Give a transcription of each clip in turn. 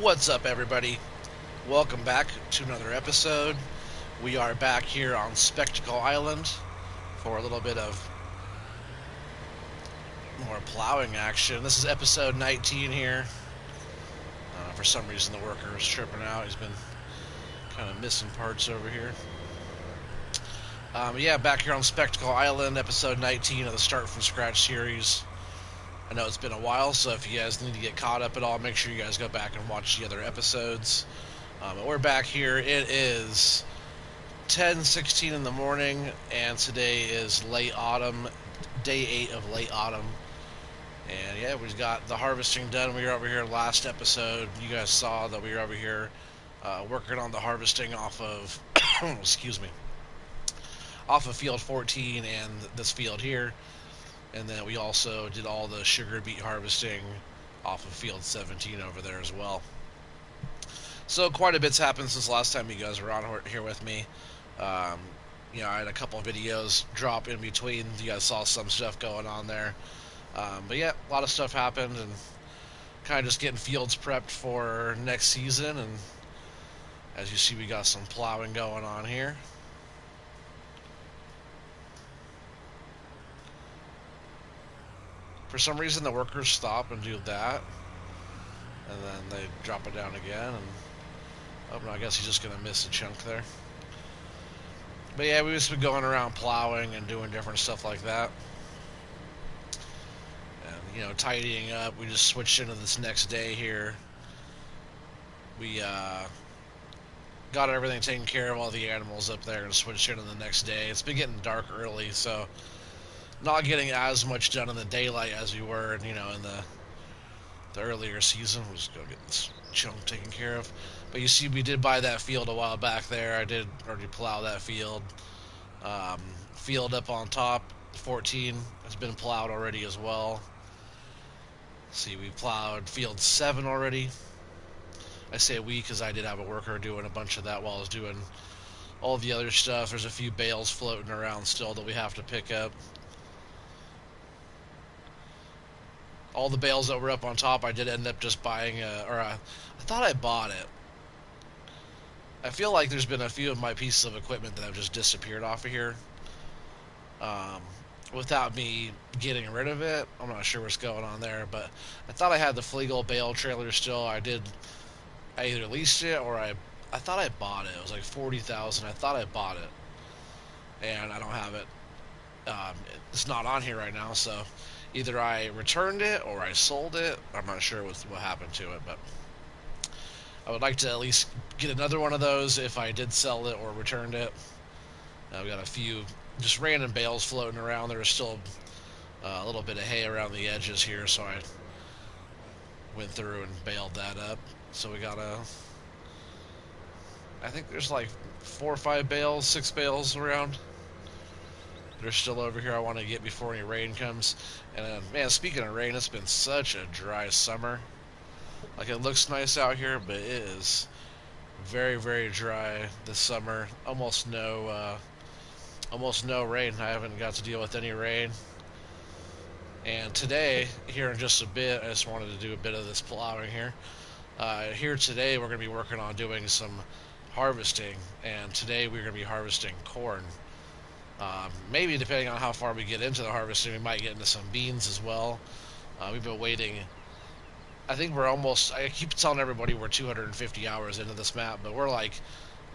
What's up, everybody? Welcome back to another episode. We are back here on Spectacle Island for a little bit of more plowing action. This is episode 19 here. For some reason, the worker is tripping out. He's been kind of missing parts over here. Yeah, back here on Spectacle Island, episode 19 of the Start From Scratch series. I know it's been a while, so if you guys need to get caught up at all, make sure you guys go back and watch the other episodes. But we're back here. It is 10:16 in the morning, and today is late autumn, day 8 of late autumn. And yeah, we've got the harvesting done. We were over here last episode. You guys saw that we were over here working on the harvesting off of, excuse me, off of field 14 and this field here. And then we also did all the sugar beet harvesting off of field 17 over there as well. So quite a bit's happened since last time you guys were on here with me. Um, I had a couple of videos drop in between. You guys saw some stuff going on there. But yeah, a lot of stuff happened, and kind of just getting fields prepped for next season. And as you see, we got some plowing going on here. For some reason, the workers stop and do that, and then they drop it down again. And oh no, I guess he's just gonna miss a chunk there. But yeah, we've just been going around plowing and doing different stuff like that. And, tidying up. We just switched into this next day here. We got everything taken care of, all the animals up there, and switched into the next day. It's been getting dark early, so not getting as much done in the daylight as we were, in the earlier season. We'll just go get this chunk taken care of. But you see, we did buy that field a while back there. I did already plow that field. Field up on top, 14, has been plowed already as well. See, we plowed field 7 already. I say we because I did have a worker doing a bunch of that while I was doing all the other stuff. There's a few bales floating around still that we have to pick up. All the bales that were up on top, I did end up just buying I thought I bought it. I feel like there's been a few of my pieces of equipment that have just disappeared off of here. Um, Without me getting rid of it. I'm not sure what's going on there, but I thought I had the Flegel bale trailer still. I either leased it or I thought I bought it. It was like 40,000. I thought I bought it, and I don't have it. It's not on here right now, so either I returned it or I sold it. I'm not sure what happened to it, but I would like to at least get another one of those if I did sell it or returned it. We got a few just random bales floating around. There was still a little bit of hay around the edges here, so I went through and baled that up. So we got I think there's like 4 or 5 bales, 6 bales around. They're still over here I want to get before any rain comes. And man, speaking of rain, it's been such a dry summer. Like, it looks nice out here, but it is very, very dry this summer. Almost no rain. I haven't got to deal with any rain. And today, here in just a bit, I just wanted to do a bit of this plowing here. Here today, we're going to be working on doing some harvesting, and today we're going to be harvesting corn. Maybe depending on how far we get into the harvesting, we might get into some beans as well. We've been waiting. I think we're almost. I keep telling everybody we're 250 hours into this map, but we're like,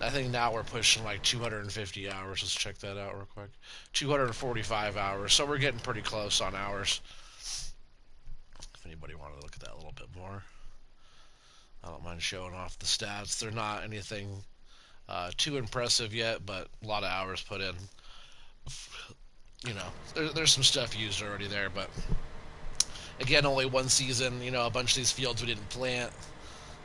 I think now we're pushing like 250 hours. Let's check that out real quick. 245 hours. So we're getting pretty close on hours. If anybody wanted to look at that a little bit more, I don't mind showing off the stats. They're not anything too impressive yet, but a lot of hours put in. There's some stuff used already there, but again, only one season. A bunch of these fields we didn't plant.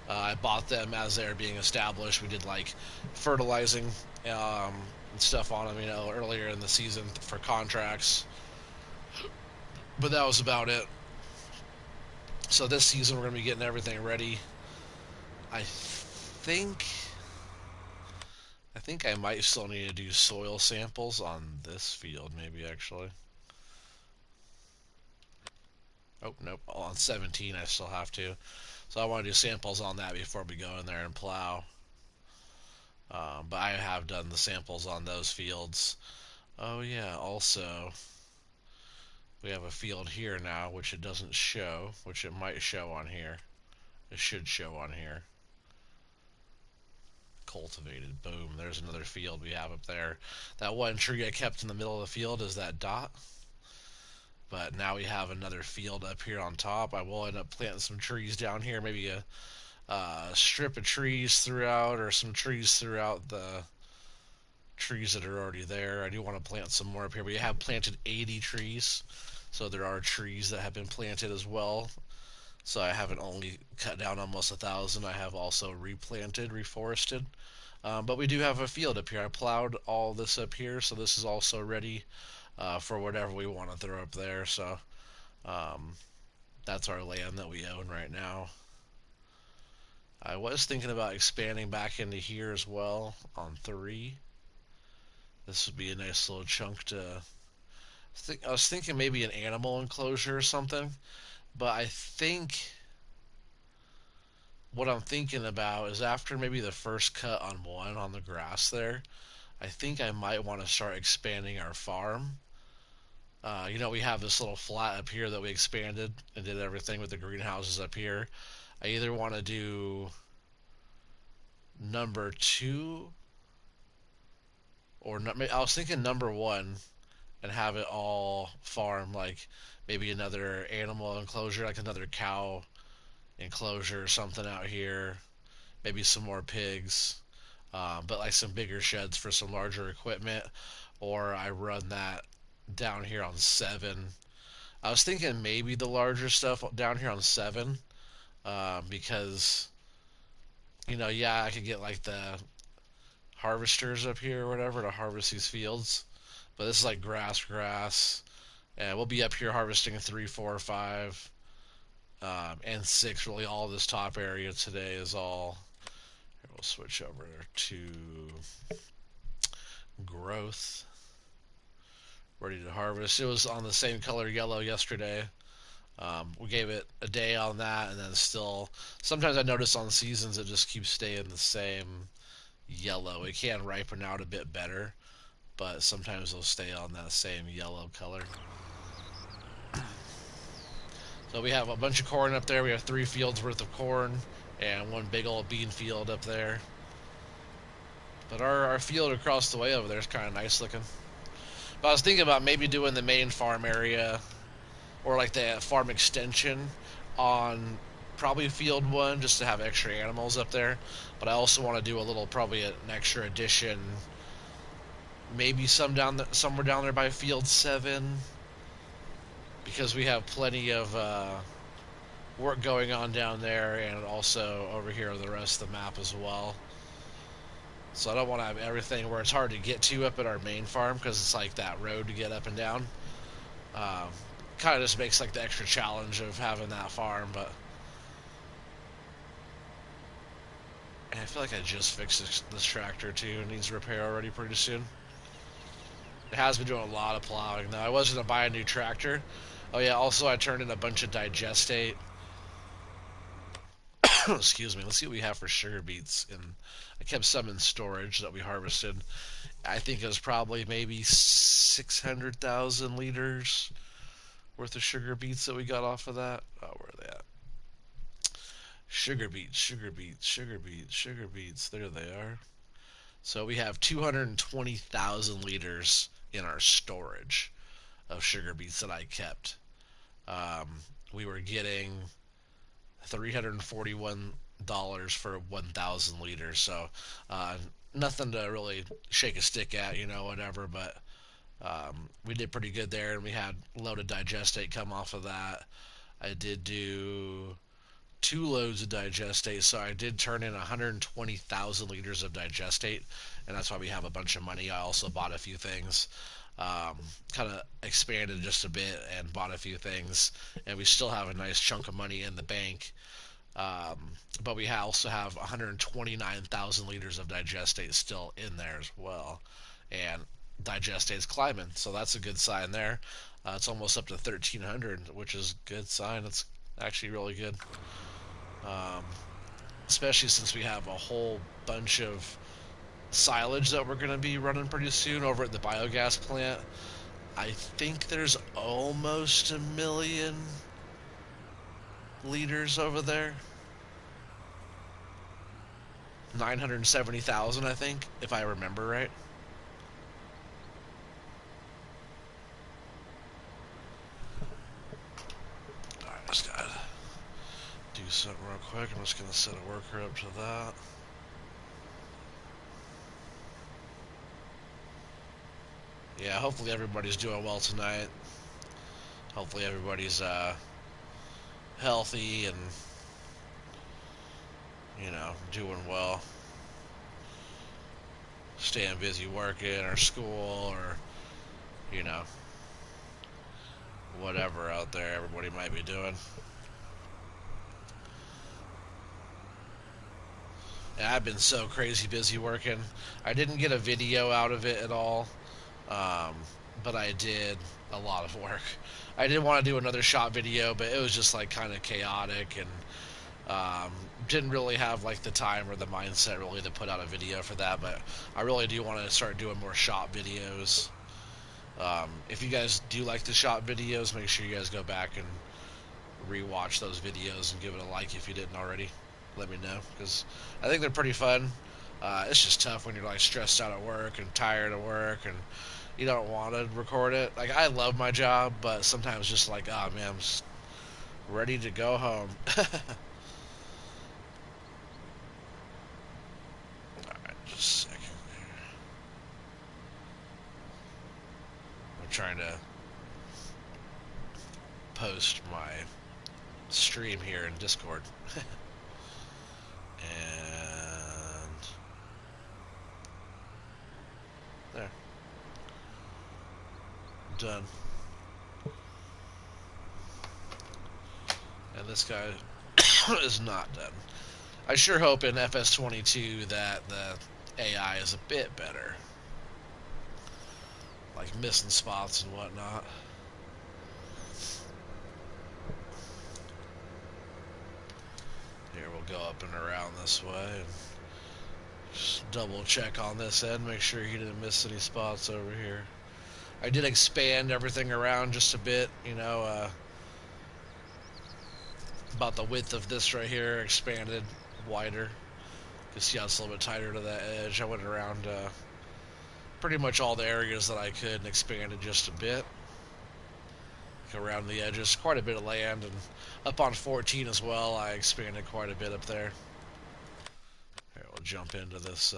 I bought them as they're being established. We did like fertilizing and stuff on them, earlier in the season for contracts. But that was about it. So this season we're going to be getting everything ready. I think I might still need to do soil samples on this field, maybe actually. Oh, nope. On 17, I still have to. So I want to do samples on that before we go in there and plow. But I have done the samples on those fields. Oh yeah, also we have a field here now, which it doesn't show, which it might show on here. It should show on here. Cultivated. Boom. There's another field we have up there. That one tree I kept in the middle of the field is that dot. But now we have another field up here on top. I will end up planting some trees down here, maybe a strip of trees throughout, or some trees throughout the trees that are already there. I do want to plant some more up here. We have planted 80 trees, so there are trees that have been planted as well. So I haven't only cut down almost 1,000. I have also replanted, reforested. But we do have a field up here. I plowed all this up here, so this is also ready for whatever we want to throw up there. So um, that's our land that we own right now. I was thinking about expanding back into here as well on 3. This would be a nice little chunk to. I was thinking maybe an animal enclosure or something, but I think what I'm thinking about is after maybe the first cut on 1 on the grass there, I think I might want to start expanding our farm. We have this little flat up here that we expanded and did everything with the greenhouses up here. I either want to do number 2 or I was thinking number 1 and have it all farm, like maybe another animal enclosure, like another cow enclosure or something out here, maybe some more pigs, but like some bigger sheds for some larger equipment, or I run that down here on 7. I was thinking maybe the larger stuff down here on 7, because yeah, I could get like the harvesters up here or whatever to harvest these fields, but this is like grass, and we'll be up here harvesting 3, 4, 5, and 6. Really, all this top area today is all. Here, we'll switch over to growth. Ready to harvest. It was on the same color yellow yesterday. We gave it a day on that, and then still. Sometimes I notice on seasons it just keeps staying the same yellow. It can ripen out a bit better, but sometimes it'll stay on that same yellow color. So we have a bunch of corn up there. We have 3 fields worth of corn and 1 big old bean field up there. But our field across the way over there is kind of nice looking. But I was thinking about maybe doing the main farm area or like the farm extension on probably field 1 just to have extra animals up there. But I also want to do a little, probably an extra addition, maybe somewhere down there by field 7, because we have plenty of work going on down there, and also over here on the rest of the map as well. So I don't want to have everything where it's hard to get to up at our main farm, because it's like that road to get up and down. Kind of just makes like the extra challenge of having that farm, but and I feel like I just fixed this tractor too. It needs repair already pretty soon. It has been doing a lot of plowing though. I was going to buy a new tractor. Oh yeah, also I turned in a bunch of digestate. Excuse me. Let's see what we have for sugar beets. And I kept some in storage that we harvested. I think it was probably maybe 600,000 liters worth of sugar beets that we got off of that. Oh, where are they at? Sugar beets, sugar beets, sugar beets, sugar beets. There they are. So we have 220,000 liters in our storage of sugar beets that I kept. We were getting $341 for 1,000 liters, so nothing to really shake a stick at, whatever. But we did pretty good there, and we had loaded digestate come off of that. I did do 2 loads of digestate, so I did turn in 120,000 liters of digestate, and that's why we have a bunch of money. I also bought a few things, kind of expanded just a bit and bought a few things, and we still have a nice chunk of money in the bank. But we also have 129,000 liters of digestate still in there as well, and digestate's climbing, so that's a good sign there. It's almost up to 1,300, which is a good sign. It's actually really good. um, especially since we have a whole bunch of silage that we're going to be running pretty soon over at the biogas plant. I think there's almost 1,000,000 liters over there. 970,000, I think, if I remember right. Alright, I just gotta do something real quick. I'm just gonna set a worker up to that. Yeah, hopefully everybody's doing well tonight. Hopefully everybody's healthy and, doing well. Staying busy working or school or, you know, whatever out there everybody might be doing. And I've been so crazy busy working. I didn't get a video out of it at all, um, but I did a lot of work. I did want to do another shot video, but it was just like kind of chaotic and didn't really have like the time or the mindset really to put out a video for that. But I really do want to start doing more shot videos. If you guys do like the shot videos, make sure you guys go back and rewatch those videos and give it a like if you didn't already. Let me know because I think they're pretty fun. It's just tough when you're like stressed out at work and tired at work and you don't want to record it. Like I love my job, but sometimes just like, oh man, I'm just ready to go home. Alright, just a second here. I'm trying to post my stream here in Discord. And there. Done. And this guy is not done. I sure hope in FS22 that the AI is a bit better. Like missing spots and whatnot. Here we'll go up and around this way and just double check on this end, make sure he didn't miss any spots over here. I did expand everything around just a bit, about the width of this right here, expanded wider. You can see how it's a little bit tighter to that edge. I went around pretty much all the areas that I could and expanded just a bit. Around the edges, quite a bit of land, and up on 14 as well, I expanded quite a bit up there. Here, we'll jump into this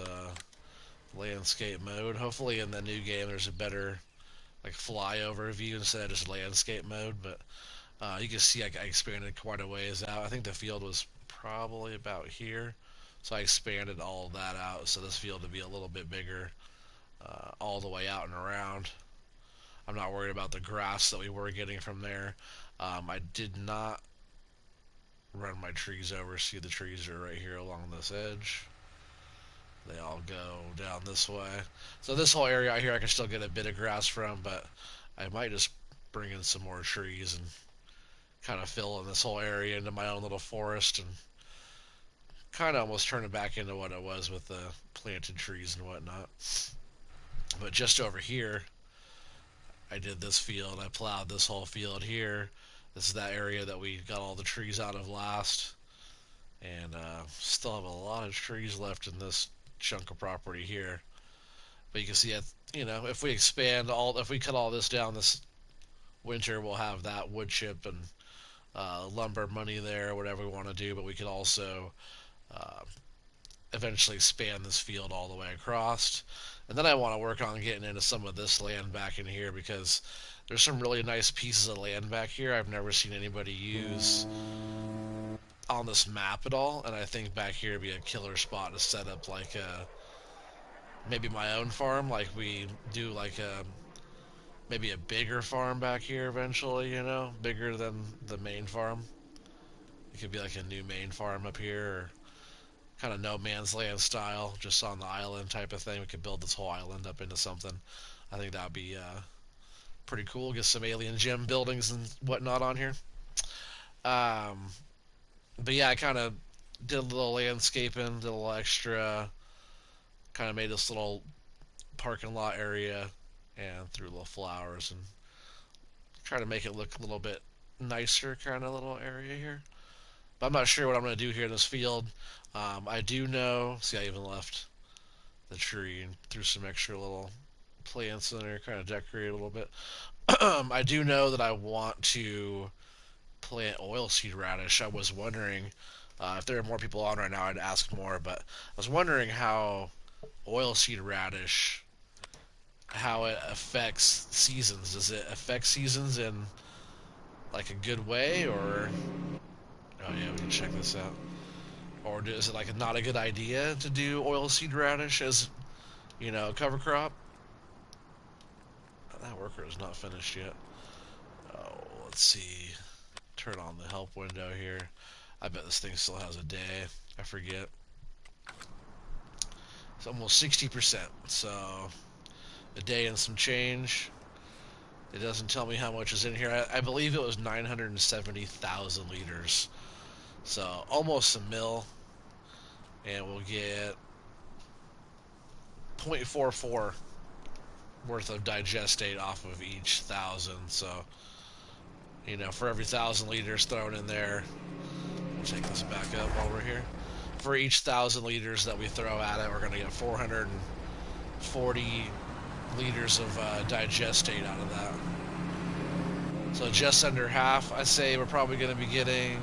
landscape mode. Hopefully in the new game there's a better like flyover view instead of just landscape mode, but you can see I expanded quite a ways out. I think the field was probably about here, so I expanded all of that out so this field to be a little bit bigger all the way out and around. I'm not worried about the grass that we were getting from there. I did not run my trees over. See, the trees are right here along this edge. They all go down this way. So this whole area out here I can still get a bit of grass from, but I might just bring in some more trees and kind of fill in this whole area into my own little forest and kind of almost turn it back into what it was with the planted trees and whatnot. But just over here, I did this field. I plowed this whole field here. This is that area that we got all the trees out of last. And still have a lot of trees left in this chunk of property here. But you can see, if we if we cut all this down this winter, we'll have that wood chip and lumber money there, whatever we want to do. But we could also uh, eventually expand this field all the way across. And then I want to work on getting into some of this land back in here because there's some really nice pieces of land back here I've never seen anybody use on this map at all. And I think back here would be a killer spot to set up like maybe my own farm, like we do like maybe a bigger farm back here eventually, bigger than the main farm. It could be like a new main farm up here, or kind of no man's land style, just on the island type of thing. We could build this whole island up into something. I think that would be pretty cool. Get some alien gem buildings and whatnot on here. Um, But yeah, I kind of did a little landscaping, did a little extra, kind of made this little parking lot area and threw little flowers and try to make it look a little bit nicer kind of little area here. But I'm not sure what I'm going to do here in this field. I do know, see, I even left the tree and threw some extra little plants in there, kind of decorate a little bit. I do know that I want to plant oilseed radish. I was wondering if there are more people on right now, I'd ask more, but I was wondering how oilseed radish, how it affects seasons. Does it affect seasons in like a good way, or oh yeah, we can check this out. Or is it like not a good idea to do oilseed radish as cover crop? That worker is not finished yet. Oh, let's see. Turn on the help window here. I bet this thing still has a day. I forget. It's almost 60%. So a day and some change. It doesn't tell me how much is in here. I believe it was 970,000 liters. So almost a mil. And we'll get 0.44 worth of digestate off of each thousand. So, for every 1,000 liters thrown in there, we'll take this back up while we're here. For each 1,000 liters that we throw at it, we're going to get 440 liters of digestate out of that. So just under half, I say we're probably going to be getting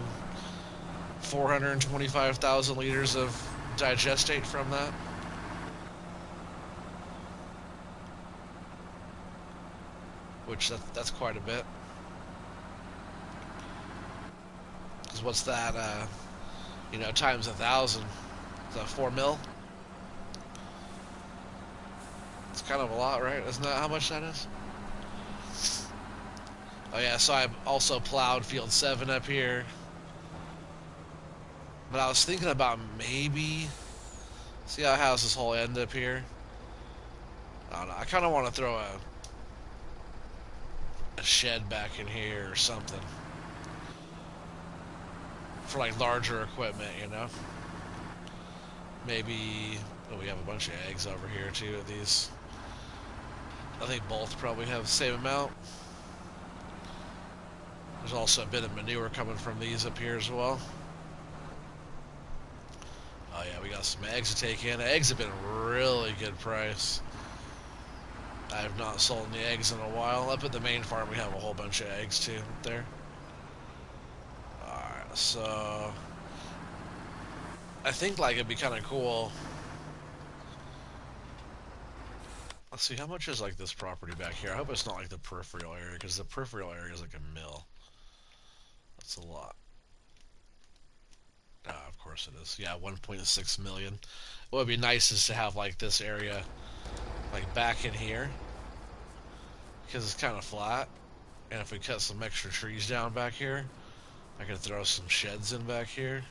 425,000 liters of digestate from that. Which that's quite a bit. Because what's that, times 1,000? Is that 4 mil? It's kind of a lot, right? Isn't that how much that is? Oh yeah, so I also plowed field 7 up here. But I was thinking about maybe... See how it has this whole end up here? I don't know. I kind of want to throw a shed back in here or something. For like larger equipment, Maybe... Oh, we have a bunch of eggs over here too of these. I think both probably have the same amount. There's also a bit of manure coming from these up here as well. Oh yeah, we got some eggs to take in. Eggs have been a really good price. I have not sold any eggs in a while. Up at the main farm we have a whole bunch of eggs too up there. Alright, so I think like it'd be kind of cool. Let's see, how much is like this property back here? I hope it's not like the peripheral area, because the peripheral area is like a mill. That's a lot. Ah, of course it is. Yeah, 1.6 million. What would be nice is to have like this area like back in here, because it's kind of flat. And if we cut some extra trees down back here, I could throw some sheds in back here.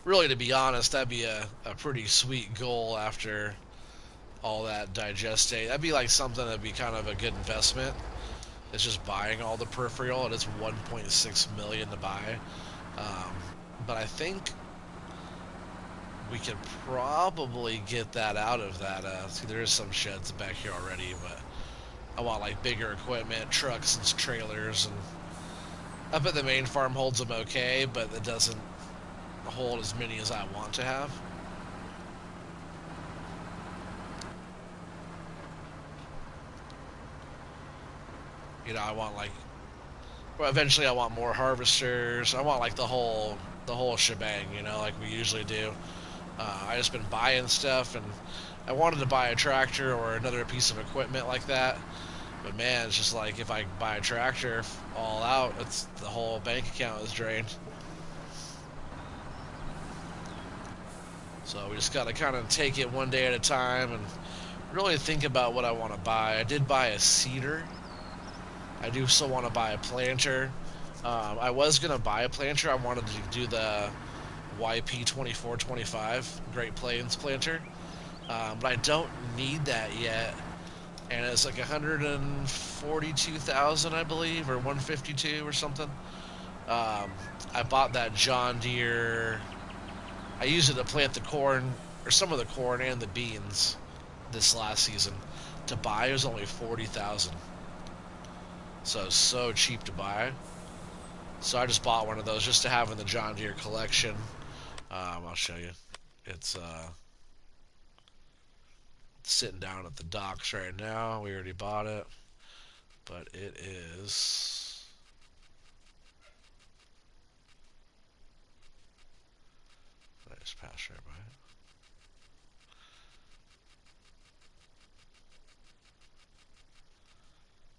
Really, to be honest, that'd be a pretty sweet goal after all that digestate. That'd be like something that'd be kind of a good investment. It's just buying all the peripheral, and it's 1.6 million to buy. But I think we could probably get that out of that. See, there is some sheds back here already, but I want like bigger equipment, trucks and trailers, and up at the main farm holds them okay, but it doesn't hold as many as I want to have. I want like, well, eventually I want more harvesters. I want like the whole shebang, like we usually do. I just been buying stuff, and I wanted to buy a tractor or another piece of equipment like that. But man, it's just like if I buy a tractor all out, it's the whole bank account is drained. So we just got to kind of take it one day at a time and really think about what I want to buy. I did buy a seeder. I do still want to buy a planter. I was going to buy a planter. I wanted to do the YP2425 Great Plains planter. But I don't need that yet and it's like 142,000, I believe, or 152 or something. Um, I bought that John Deere. I used it to plant the corn, or some of the corn and the beans, this last season. To buy, it was only 40,000, so so cheap to buy. So I just bought one of those just to have in the John Deere collection. I'll show you. It's sitting down at the docks right now. We already bought it, but it is. I just passed right by it.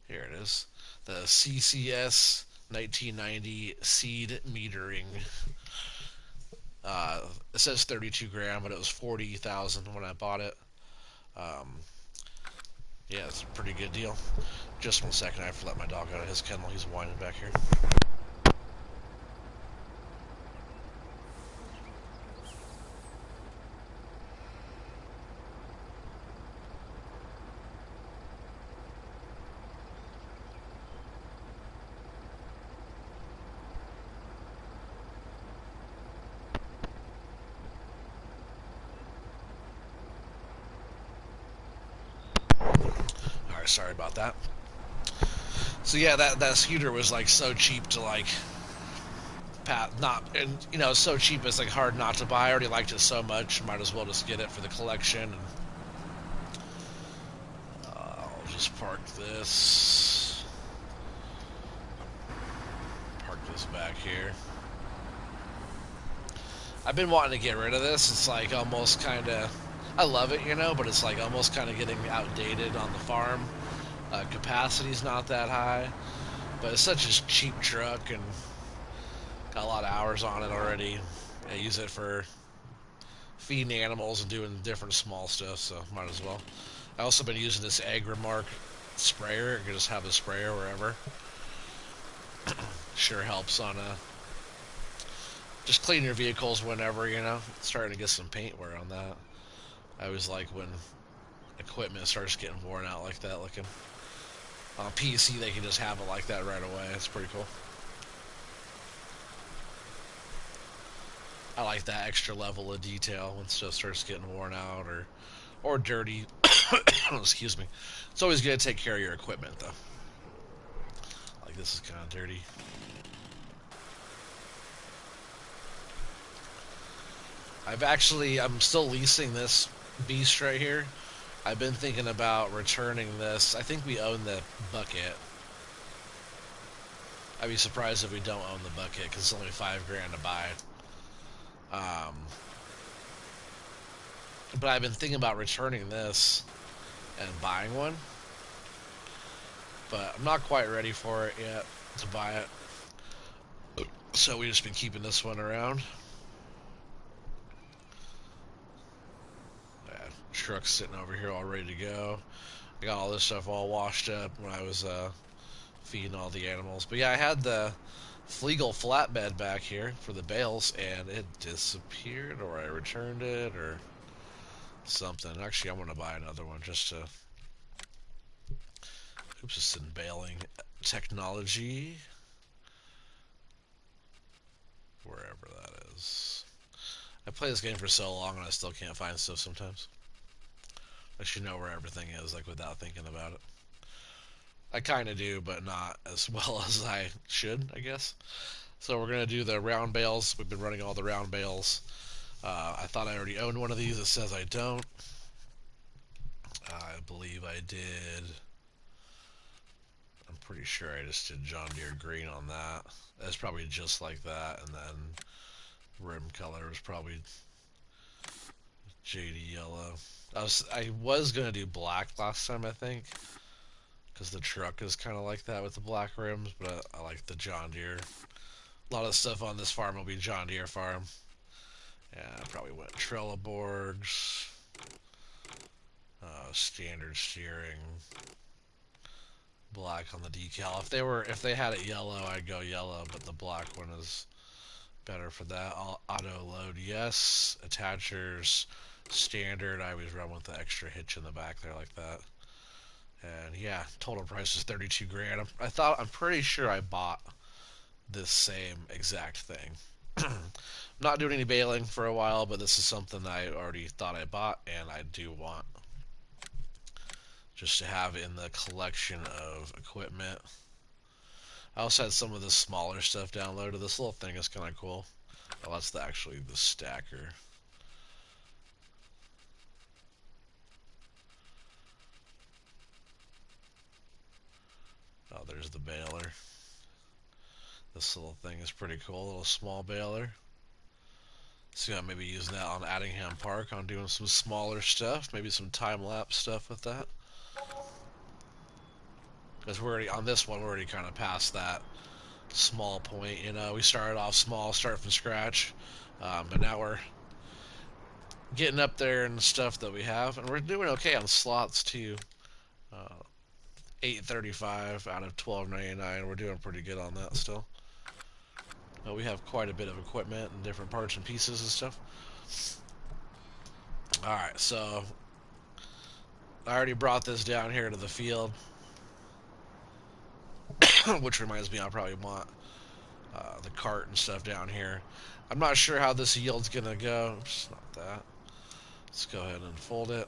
Here it is. The CCS 1990 seed metering. It says 32 gram, but it was 40,000 when I bought it. Um, yeah, it's a pretty good deal. Just 1 second, I have to let my dog out of his kennel. He's whining back here. All right, sorry about that. So yeah, that scooter was like so cheap to like not, and so cheap it's like hard not to buy. I already liked it so much, might as well just get it for the collection. And I'll just park this back here. I've been wanting to get rid of this. It's like almost kind of, I love it, but it's like almost kind of getting outdated on the farm. Capacity's not that high, but it's such a cheap truck and got a lot of hours on it already. I use it for feeding animals and doing different small stuff, so might as well. I also been using this Agrimark sprayer. You can just have a sprayer wherever. Sure helps on just clean your vehicles whenever, starting to get some paint wear on that. I always like when equipment starts getting worn out like that. Looking on a PC, they can just have it like that right away. It's pretty cool. I like that extra level of detail when stuff starts getting worn out or dirty. Excuse me. It's always good to take care of your equipment, though. Like this is kind of dirty. I'm still leasing this beast right here. I've been thinking about returning this. I think we own the bucket. I'd be surprised if we don't own the bucket because it's only $5,000 to buy. Um, but I've been thinking about returning this and buying one. But I'm not quite ready for it yet to buy it. So we just been keeping this one around. Yeah, truck's sitting over here all ready to go. I got all this stuff all washed up when I was feeding all the animals. But yeah, I had the Flegel flatbed back here for the bales, and it disappeared, or I returned it, or something. Actually, I'm going to buy another one just to... Oops, it's in baling technology. Wherever that is. I play this game for so long, and I still can't find stuff sometimes. I should know where everything is, like, without thinking about it. I kind of do, but not as well as I should, I guess. So we're going to do the round bales. We've been running all the round bales. I thought I already owned one of these. It says I don't. I believe I did. I'm pretty sure I just did John Deere green on that. That's probably just like that. And then rim color was probably JD yellow. I was going to do black last time, I think. Because the truck is kind of like that with the black rims. But I like the John Deere. A lot of stuff on this farm will be John Deere farm. Yeah, I probably went Trelleborgs. Standard steering. Black on the decal. If they had it yellow, I'd go yellow, but the black one is better for that. Auto load, yes. Attachers, standard. I always run with the extra hitch in the back there like that. And yeah, total price is 32 grand. I'm pretty sure I bought this same exact thing. Not doing any baling for a while, but this is something I already thought I bought, and I do want just to have in the collection of equipment. I also had some of this smaller stuff downloaded. This little thing is kind of cool. Oh, that's actually the stacker. Oh, there's the baler. This little thing is pretty cool. A little small baler. So maybe use that on Addingham Park on doing some smaller stuff. Maybe some time-lapse stuff with that. Because we're already, on this one, we're already kind of past that small point. You know, we started off small, start from scratch. But now we're getting up there in the stuff that we have. And we're doing okay on slots, too. 835 out of 1299. We're doing pretty good on that still. But we have quite a bit of equipment and different parts and pieces and stuff. Alright, so I already brought this down here to the field. Which reminds me, I'll probably want the cart and stuff down here. I'm not sure how this yield's gonna go. Oops, not that. Let's go ahead and fold it.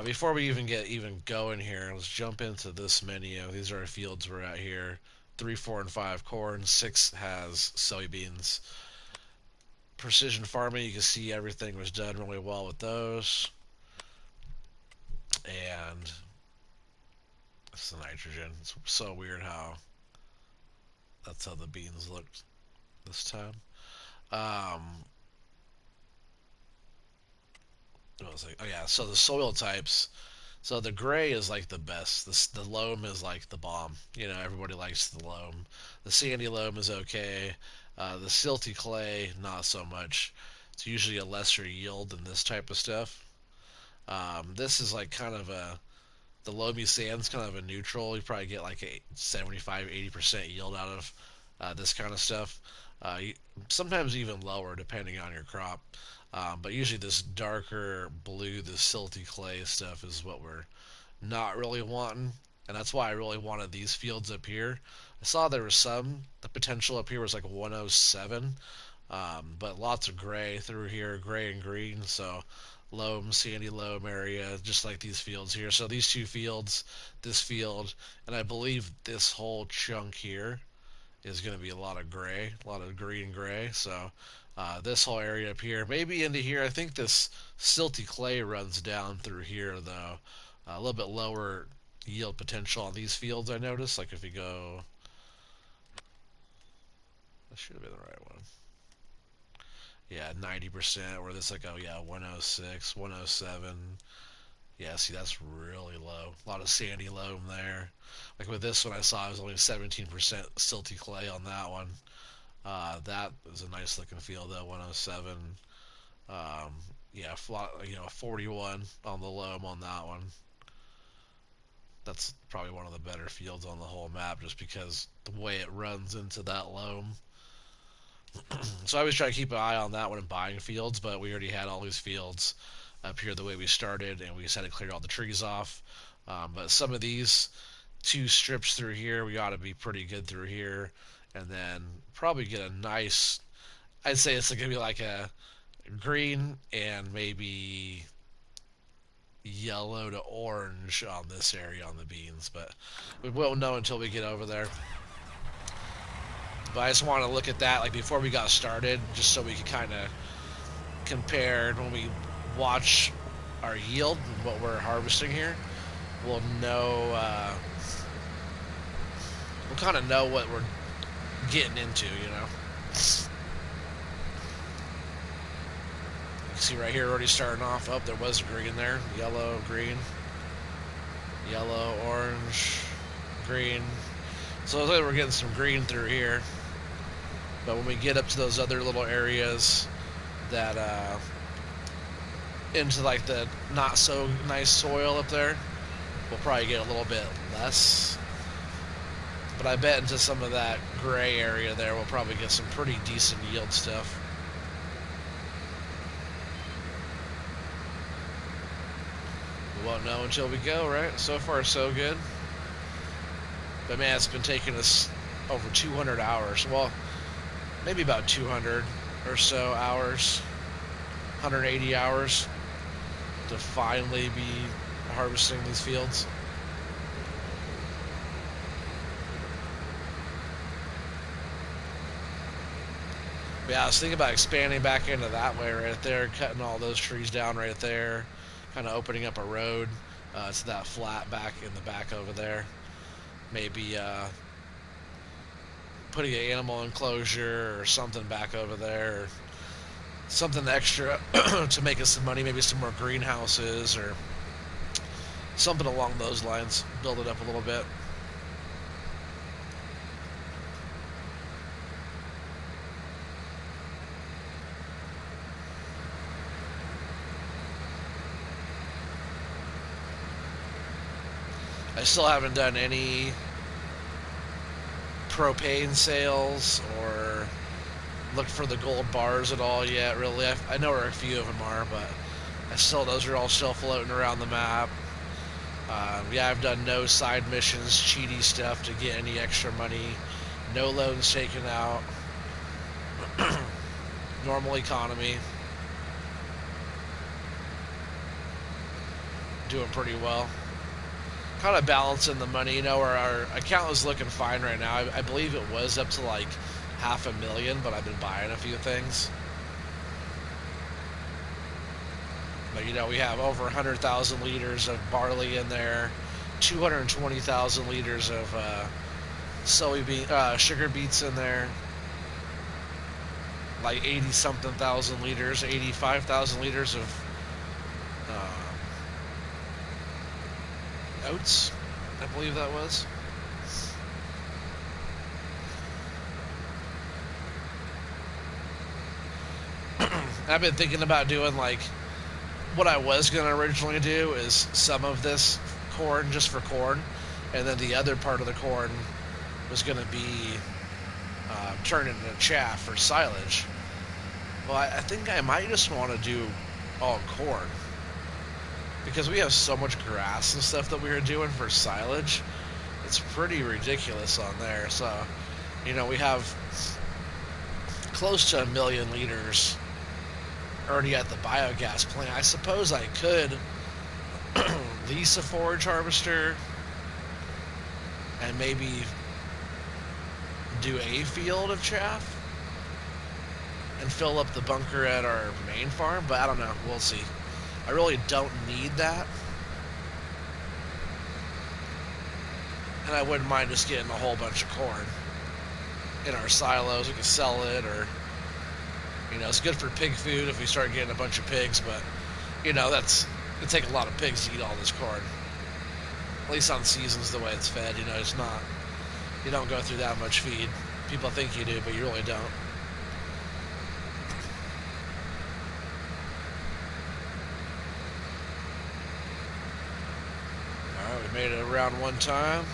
Before we even get going here, let's jump into this menu. These are our fields we're at here. 3, 4, and 5 corn. 6 has soybeans. Precision farming, you can see everything was done really well with those. And it's the nitrogen. It's so weird how that's how the beans looked this time. What was like? Oh yeah, so the soil types. So the gray is like the best. The loam is like the bomb. You know, everybody likes the loam. The sandy loam is okay. The silty clay, not so much. It's usually a lesser yield than this type of stuff. This is like kind of the loamy sand's kind of a neutral. You probably get like a 75-80% yield out of this kind of stuff. Sometimes even lower depending on your crop. But usually this darker blue, this silty clay stuff is what we're not really wanting. And that's why I really wanted these fields up here. I saw there was the potential up here was like 107. But lots of gray through here, gray and green. So loam, sandy loam area, just like these fields here. So these two fields, this field, and I believe this whole chunk here is going to be a lot of gray, a lot of green gray. So this whole area up here, maybe into here. I think this silty clay runs down through here, though. A little bit lower yield potential on these fields, I noticed. Like if you go... That should have been the right one. Yeah, 90%, where this like, oh yeah, 106, 107. Yeah, see, that's really low. A lot of sandy loam there. Like with this one I saw, it was only 17% silty clay on that one. That is a nice looking field though, 107. Yeah, 41 on the loam on that one. That's probably one of the better fields on the whole map just because the way it runs into that loam. So I always try to keep an eye on that when I'm buying fields, but we already had all these fields up here the way we started, and we just had to clear all the trees off. But some of these 2 strips through here, we ought to be pretty good through here, and then probably get a nice, I'd say it's going to be like a green and maybe yellow to orange on this area on the beans, but we won't know until we get over there. But I just want to look at that like before we got started, just so we could kind of compare when we watch our yield and what we're harvesting here. We'll know, we'll kind of know what we're getting into, you know. You can see right here already starting off. Oh, there was green there. Yellow, green. Yellow, orange, green. So it looks like we're getting some green through here. But when we get up to those other little areas that into like the not so nice soil up there, we'll probably get a little bit less. But I bet into some of that gray area there, we'll probably get some pretty decent yield stuff. We won't know until we go, right? So far, so good. But man, it's been taking us over 200 hours. Well, maybe about 200 or so hours, 180 hours to finally be harvesting these fields. But yeah, I was thinking about expanding back into that way right there, cutting all those trees down right there, kind of opening up a road to that flat back in the back over there. Maybe putting an animal enclosure or something back over there, or something extra to make us some money, maybe some more greenhouses or something along those lines. Build it up a little bit. I still haven't done any propane sales or looked for the gold bars at all yet, really. I know where a few of them are, but those are all still floating around the map. Yeah, I've done no side missions, cheaty stuff to get any extra money. No loans taken out. Normal economy. Doing pretty well. Kind of balancing the money. You know, our account is looking fine right now. I believe it was up to like $500,000, but I've been buying a few things. But you know, we have over 100,000 liters of barley in there, 220,000 liters of sugar beets in there, like 80 something thousand liters, 85,000 liters of oats, I believe that was. I've been thinking about doing like what I was going to originally do is some of this corn just for corn, and then the other part of the corn was going to be turned into chaff for silage. Well, I think I might just want to do all corn because we have so much grass and stuff that we were doing for silage. It's pretty ridiculous on there. So, you know, we have close to 1,000,000 liters already at the biogas plant. I suppose I could lease a forage harvester and maybe do a field of chaff and fill up the bunker at our main farm, but I don't know. We'll see. I really don't need that. And I wouldn't mind just getting a whole bunch of corn in our silos. We can sell it, or, you know, it's good for pig food if we start getting a bunch of pigs, but, you know, it'd take a lot of pigs to eat all this corn. At least on seasons, the way it's fed, you know, it's not, you don't go through that much feed. People think you do, but you really don't. Alright, we made it around one time.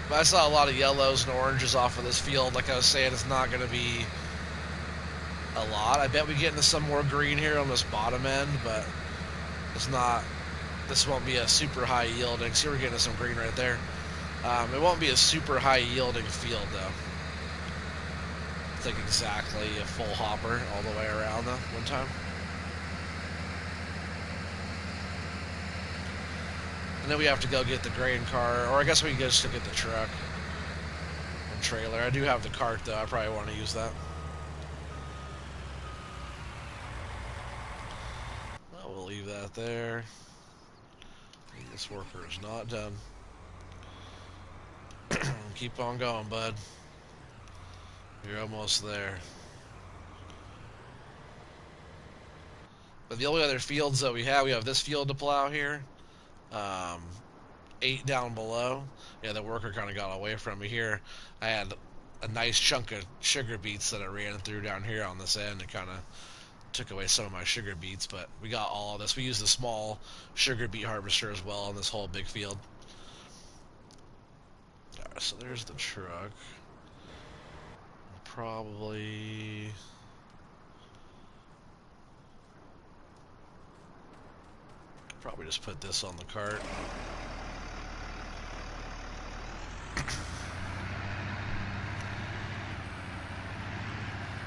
But I saw a lot of yellows and oranges off of this field. Like I was saying, it's not going to be a lot. I bet we get into some more green here on this bottom end, but it's not. This won't be a super high yielding. See, we're getting some green right there. It won't be a super high yielding field though. It's like exactly a full hopper all the way around though. One time. And then we have to go get the grain car, or I guess we can just get the truck and trailer. I do have the cart though. I probably want to use that. Well, we'll leave that there. This worker is not done. Keep on going, bud. You're almost there. But the only other fields that we have this field to plow here. 8 down below. Yeah, the worker kind of got away from me here. I had a nice chunk of sugar beets that I ran through down here on this end and kind of took away some of my sugar beets, but we got all of this. We used the small sugar beet harvester as well on this whole big field. Alright, so there's the truck. Probably Probably just put this on the cart.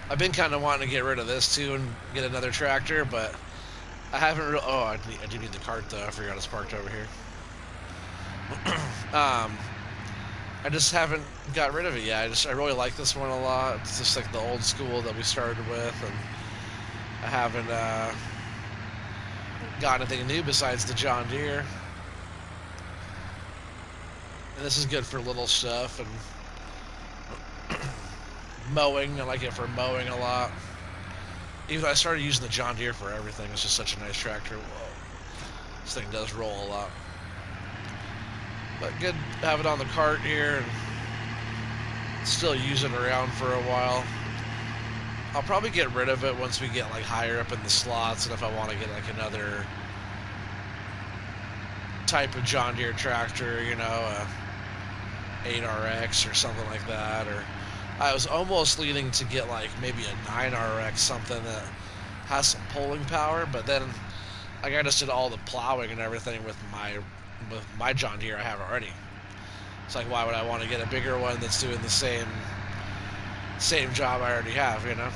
I've been kind of wanting to get rid of this too and get another tractor, but I haven't really... Oh, I do need the cart though. I forgot it's parked over here. I just haven't got rid of it yet. I really like this one a lot. It's just like the old school that we started with, and I haven't got anything new besides the John Deere. And this is good for little stuff and mowing. I like it for mowing a lot. Even though I started using the John Deere for everything. It's just such a nice tractor. Whoa. This thing does roll a lot. But good to have it on the cart here and still use it around for a while. I'll probably get rid of it once we get like higher up in the slots, and if I want to get like another type of John Deere tractor, you know, a 8RX or something like that. Or I was almost leaning to get like maybe a 9RX, something that has some pulling power, but then like I just did all the plowing and everything with my John Deere I have already. It's like, why would I want to get a bigger one that's doing the same job I already have, you know?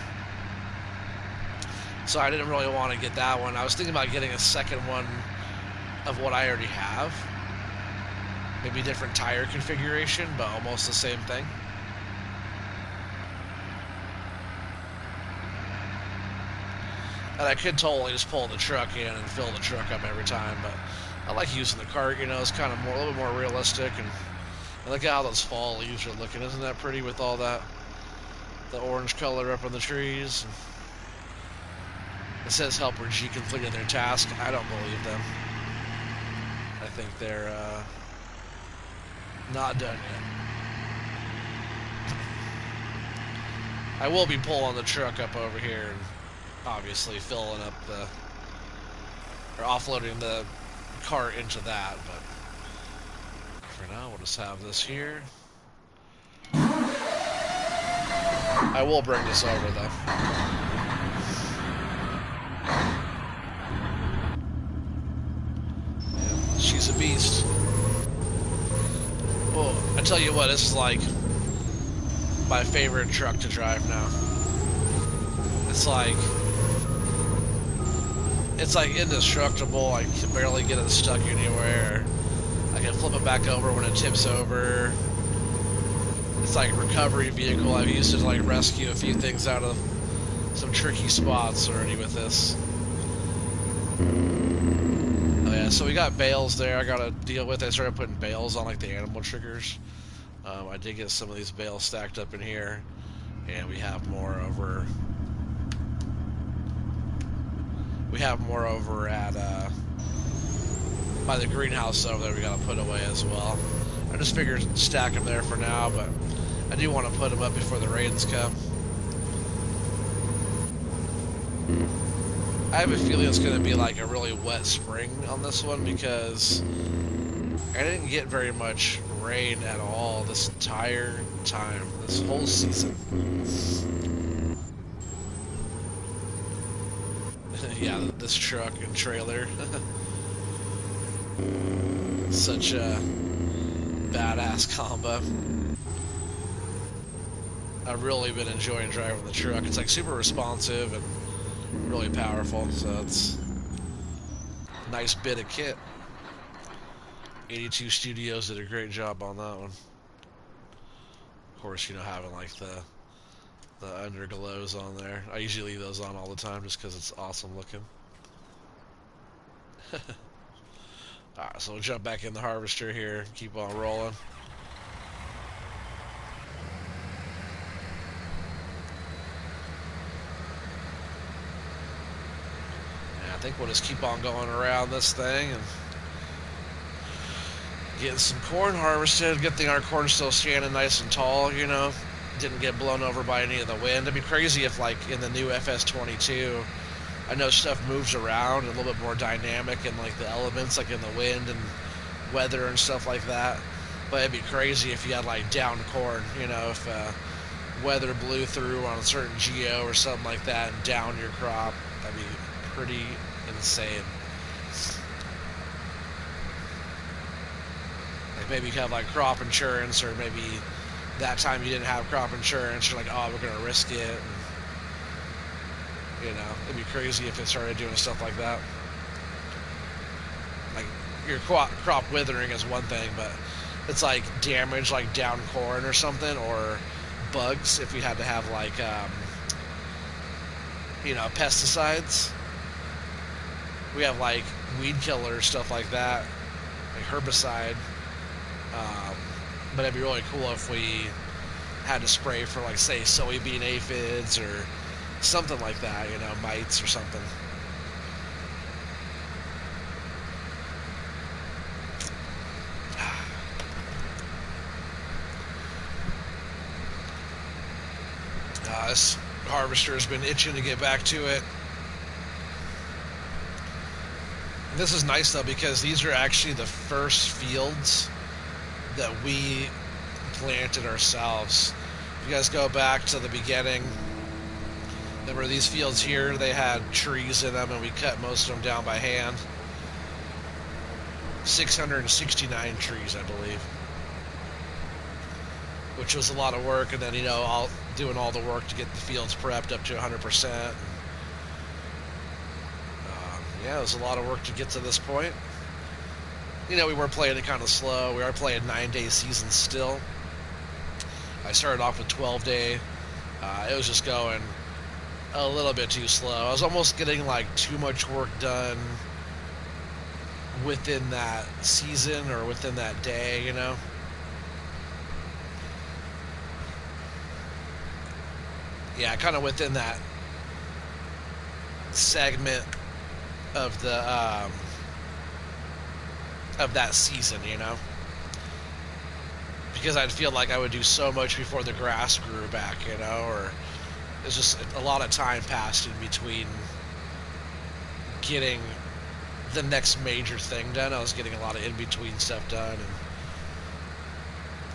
So I didn't really want to get that one. I was thinking about getting a second one of what I already have. Maybe different tire configuration, but almost the same thing. And I could totally just pull the truck in and fill the truck up every time, but I like using the cart, you know. It's kind of a little bit more realistic, and I like how those fall leaves are looking. Isn't that pretty with all that, the orange color up on the trees? It says Helper G completed their task. I don't believe them. I think they're not done yet. I will be pulling the truck up over here and obviously filling up or offloading the cart into that, but for now we'll just have this here. I will bring this over though. Yeah, she's a beast. Well, I tell you what, this is like my favorite truck to drive now. It's like indestructible. I can barely get it stuck anywhere. I can flip it back over when it tips over. It's like a recovery vehicle. I've used it to like rescue a few things out of some tricky spots already with this. Oh yeah, so we got bales there I gotta deal with. I started putting bales on like the animal triggers. I did get some of these bales stacked up in here, and we have more over. At by the greenhouse over there. We gotta put away as well. I just figured stack them there for now, but I do want to put them up before the rains come. I have a feeling it's going to be like a really wet spring on this one because I didn't get very much rain at all this entire time, this whole season. Yeah, this truck and trailer. Such a badass combo. I've really been enjoying driving the truck. It's like super responsive and really powerful, so it's a nice bit of kit. 82 Studios did a great job on that one. Of course, you know, having like the underglows on there. I usually leave those on all the time just because it's awesome looking. Alright, so we'll jump back in the harvester here, keep on rolling. And I think we'll just keep on going around this thing and getting some corn harvested. Good thing our corn's still standing nice and tall, you know. Didn't get blown over by any of the wind. It'd be crazy if, like, in the new FS22, I know stuff moves around a little bit more dynamic in, like, the elements, like in the wind and weather and stuff like that. But it'd be crazy if you had, like, down corn, you know, if weather blew through on a certain geo or something like that and down your crop. That'd be pretty insane. maybe you have like crop insurance, or maybe that time you didn't have crop insurance. You're like, oh, we're gonna risk it. And, it'd be crazy if it started doing stuff like that. Like your crop withering is one thing, but it's like damage, like down corn or something, or bugs. If you had to have like pesticides, we have like weed killer, stuff like that, like herbicide. But it'd be really cool if we had to spray for, like, say, soybean aphids or something like that, mites or something. This harvester has been itching to get back to it. This is nice, though, because these are actually the first fields that we planted ourselves. If you guys go back to the beginning, there were these fields here. They had trees in them, and we cut most of them down by hand. 669 trees, I believe, which was a lot of work. And then, doing all the work to get the fields prepped up to 100%. Yeah, it was a lot of work to get to this point. We were playing it kind of slow. We are playing 9-day seasons still. I started off with 12-day. It was just going a little bit too slow. I was almost getting like too much work done within that season or within that day, Yeah, kind of within that segment of the of that season, because I'd feel like I would do so much before the grass grew back, or it's just a lot of time passed in between getting the next major thing done. I was getting a lot of in-between stuff done and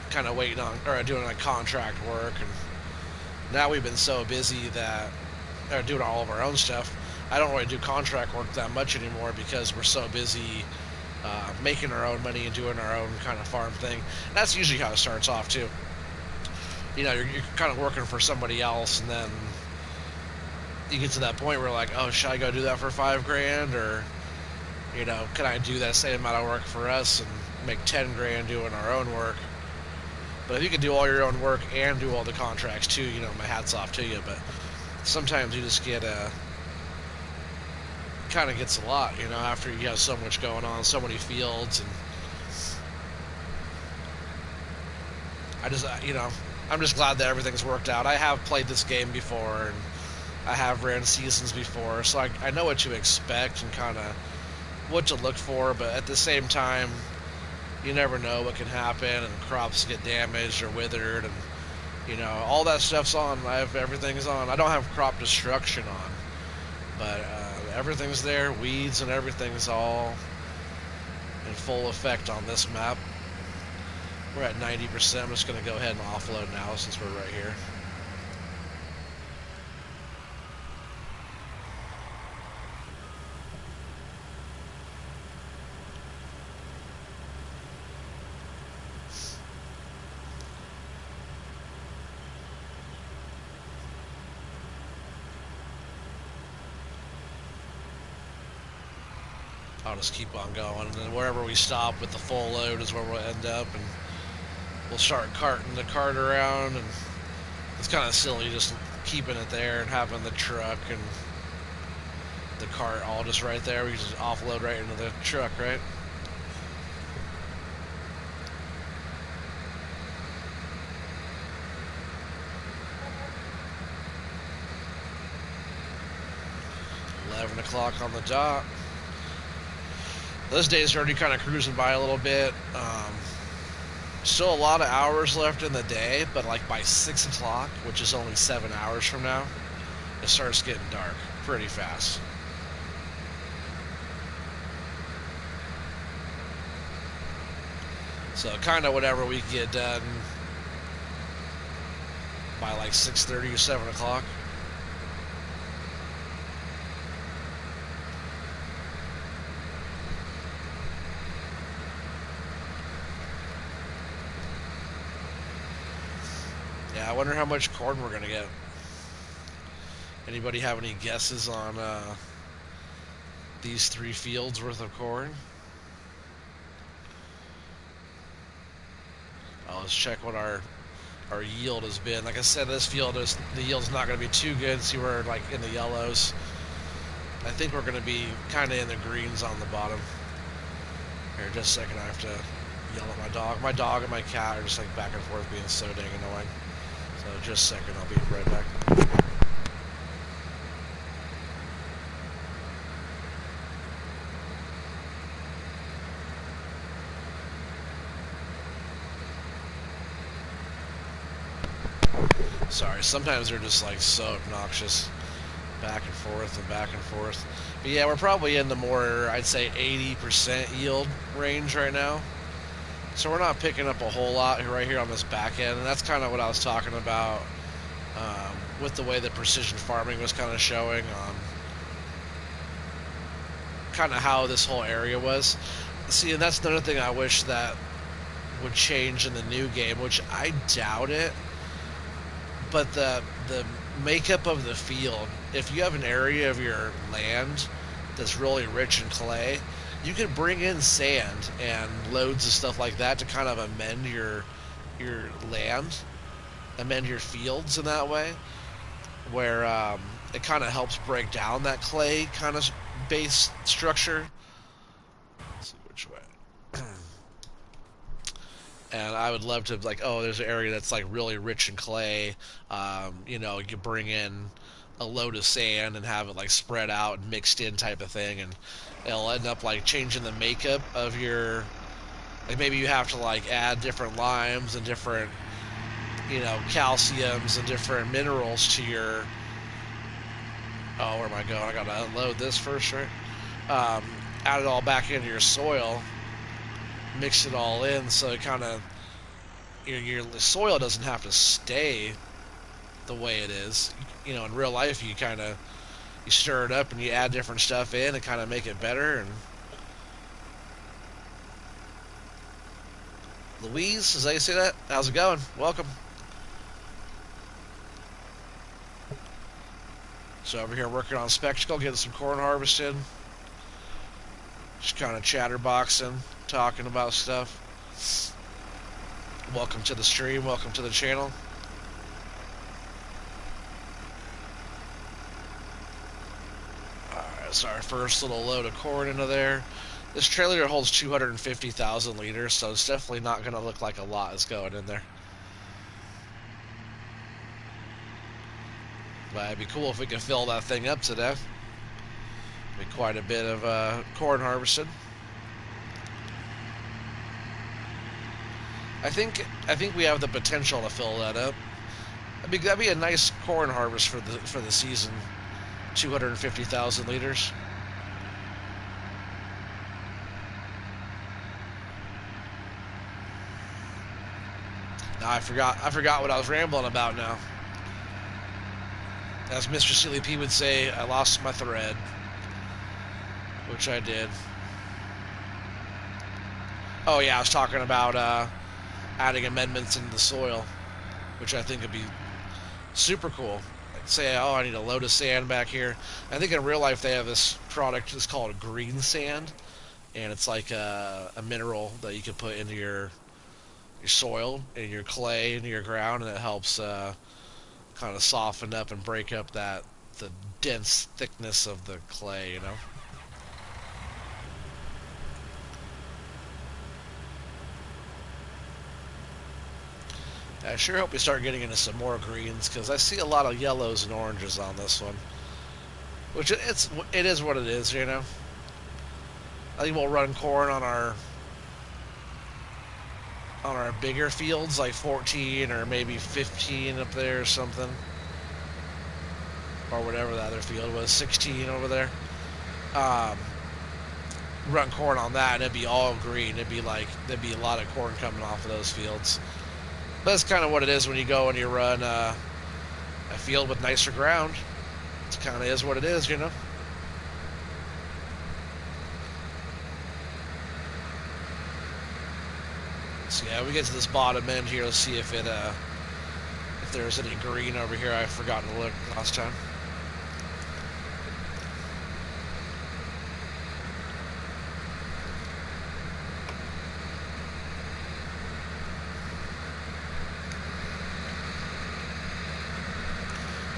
kind of waiting on, or doing like contract work. And now we've been so busy that, or doing all of our own stuff, I don't really do contract work that much anymore because we're so busy making our own money and doing our own kind of farm thing. And that's usually how it starts off too. You're kind of working for somebody else, and then you get to that point where like, oh, should I go do that for $5,000, or can I do that same amount of work for us and make $10,000 doing our own work? But if you can do all your own work and do all the contracts too, my hat's off to you. But sometimes you just get kind of gets a lot, after you have so much going on, so many fields. And I just, I'm just glad that everything's worked out. I have played this game before, and I have ran seasons before, so I know what to expect and kind of what to look for. But at the same time, you never know what can happen, and crops get damaged or withered, and all that stuff's on. Everything's on. I don't have crop destruction on, but everything's there. Weeds and everything's all in full effect on this map. We're at 90%. I'm just going to go ahead and offload now since we're right here. I'll just keep on going, and then wherever we stop with the full load is where we'll end up, and we'll start carting the cart around. And it's kind of silly just keeping it there and having the truck and the cart all just right there. We can just offload right into the truck, right? $11 on the dot. Those days are already kind of cruising by a little bit. Still a lot of hours left in the day, but like by 6 o'clock, which is only 7 hours from now, it starts getting dark pretty fast. So kind of whatever we get done by like 6:30 or 7 o'clock. Yeah, I wonder how much corn we're gonna get. Anybody have any guesses on these 3 fields worth of corn? Let's check what our yield has been. Like I said, this field is the yield's not going to be too good. See, we're like in the yellows. I think we're going to be kind of in the greens on the bottom. Here, just a second. I have to yell at my dog. My dog and my cat are just like back and forth being so dang annoying. So just a second. I'll be right back. Sorry, sometimes they're just like so obnoxious. Back and forth and back and forth. But yeah, we're probably in the more, I'd say 80% yield range right now. So we're not picking up a whole lot right here on this back end. And that's kind of what I was talking about with the way that precision farming was kind of showing on kind of how this whole area was. See, and that's another thing I wish that would change in the new game, which I doubt it. But the makeup of the field, if you have an area of your land that's really rich in clay, you can bring in sand and loads of stuff like that to kind of amend your land, amend your fields in that way, where it kind of helps break down that clay kind of base structure. Let's see which way. And I would love to, like, oh, there's an area that's like really rich in clay. You know, you could bring in a load of sand and have it like spread out and mixed in type of thing, and it'll end up like changing the makeup of your. Like maybe you have to like add different limes and different, you know, calciums and different minerals to your. Oh, where am I going? I gotta unload this first, right? Add it all back into your soil. Mix it all in, so it kind of your soil doesn't have to stay the way it is. You know, in real life, you kind of you stir it up and you add different stuff in to kind of make it better. And Louise, is that you say that? How's it going? Welcome. So over here working on Spectacle, getting some corn harvested. Just kind of chatterboxing, talking about stuff. Welcome to the stream, welcome to the channel. Alright, so our first little load of corn into there. This trailer holds 250,000 liters, so it's definitely not going to look like a lot is going in there. But it'd be cool if we could fill that thing up today. Be quite a bit of corn harvested. I think we have the potential to fill that up. That'd be a nice corn harvest for the season. 250,000 liters. Now I forgot what I was rambling about now. As Mr. Silly P would say, I lost my thread. Which I did. Oh yeah, I was talking about adding amendments into the soil, which I think would be super cool. Like say, oh, I need a load of sand back here. I think in real life they have this product that's called green sand, and it's like a mineral that you can put into your soil and your clay into your ground, and it helps kind of soften up and break up the dense thickness of the clay, you know. I sure hope we start getting into some more greens, because I see a lot of yellows and oranges on this one. Which it is what it is, you know. I think we'll run corn on our bigger fields, like 14 or maybe 15 up there or something. Or whatever the other field was, 16 over there. Run corn on that and it'd be all green. There'd be a lot of corn coming off of those fields. But that's kind of what it is when you go and you run a field with nicer ground. It kind of is what it is, you know. So yeah, we get to this bottom end here. Let's see if there's any green over here. I forgot to look last time.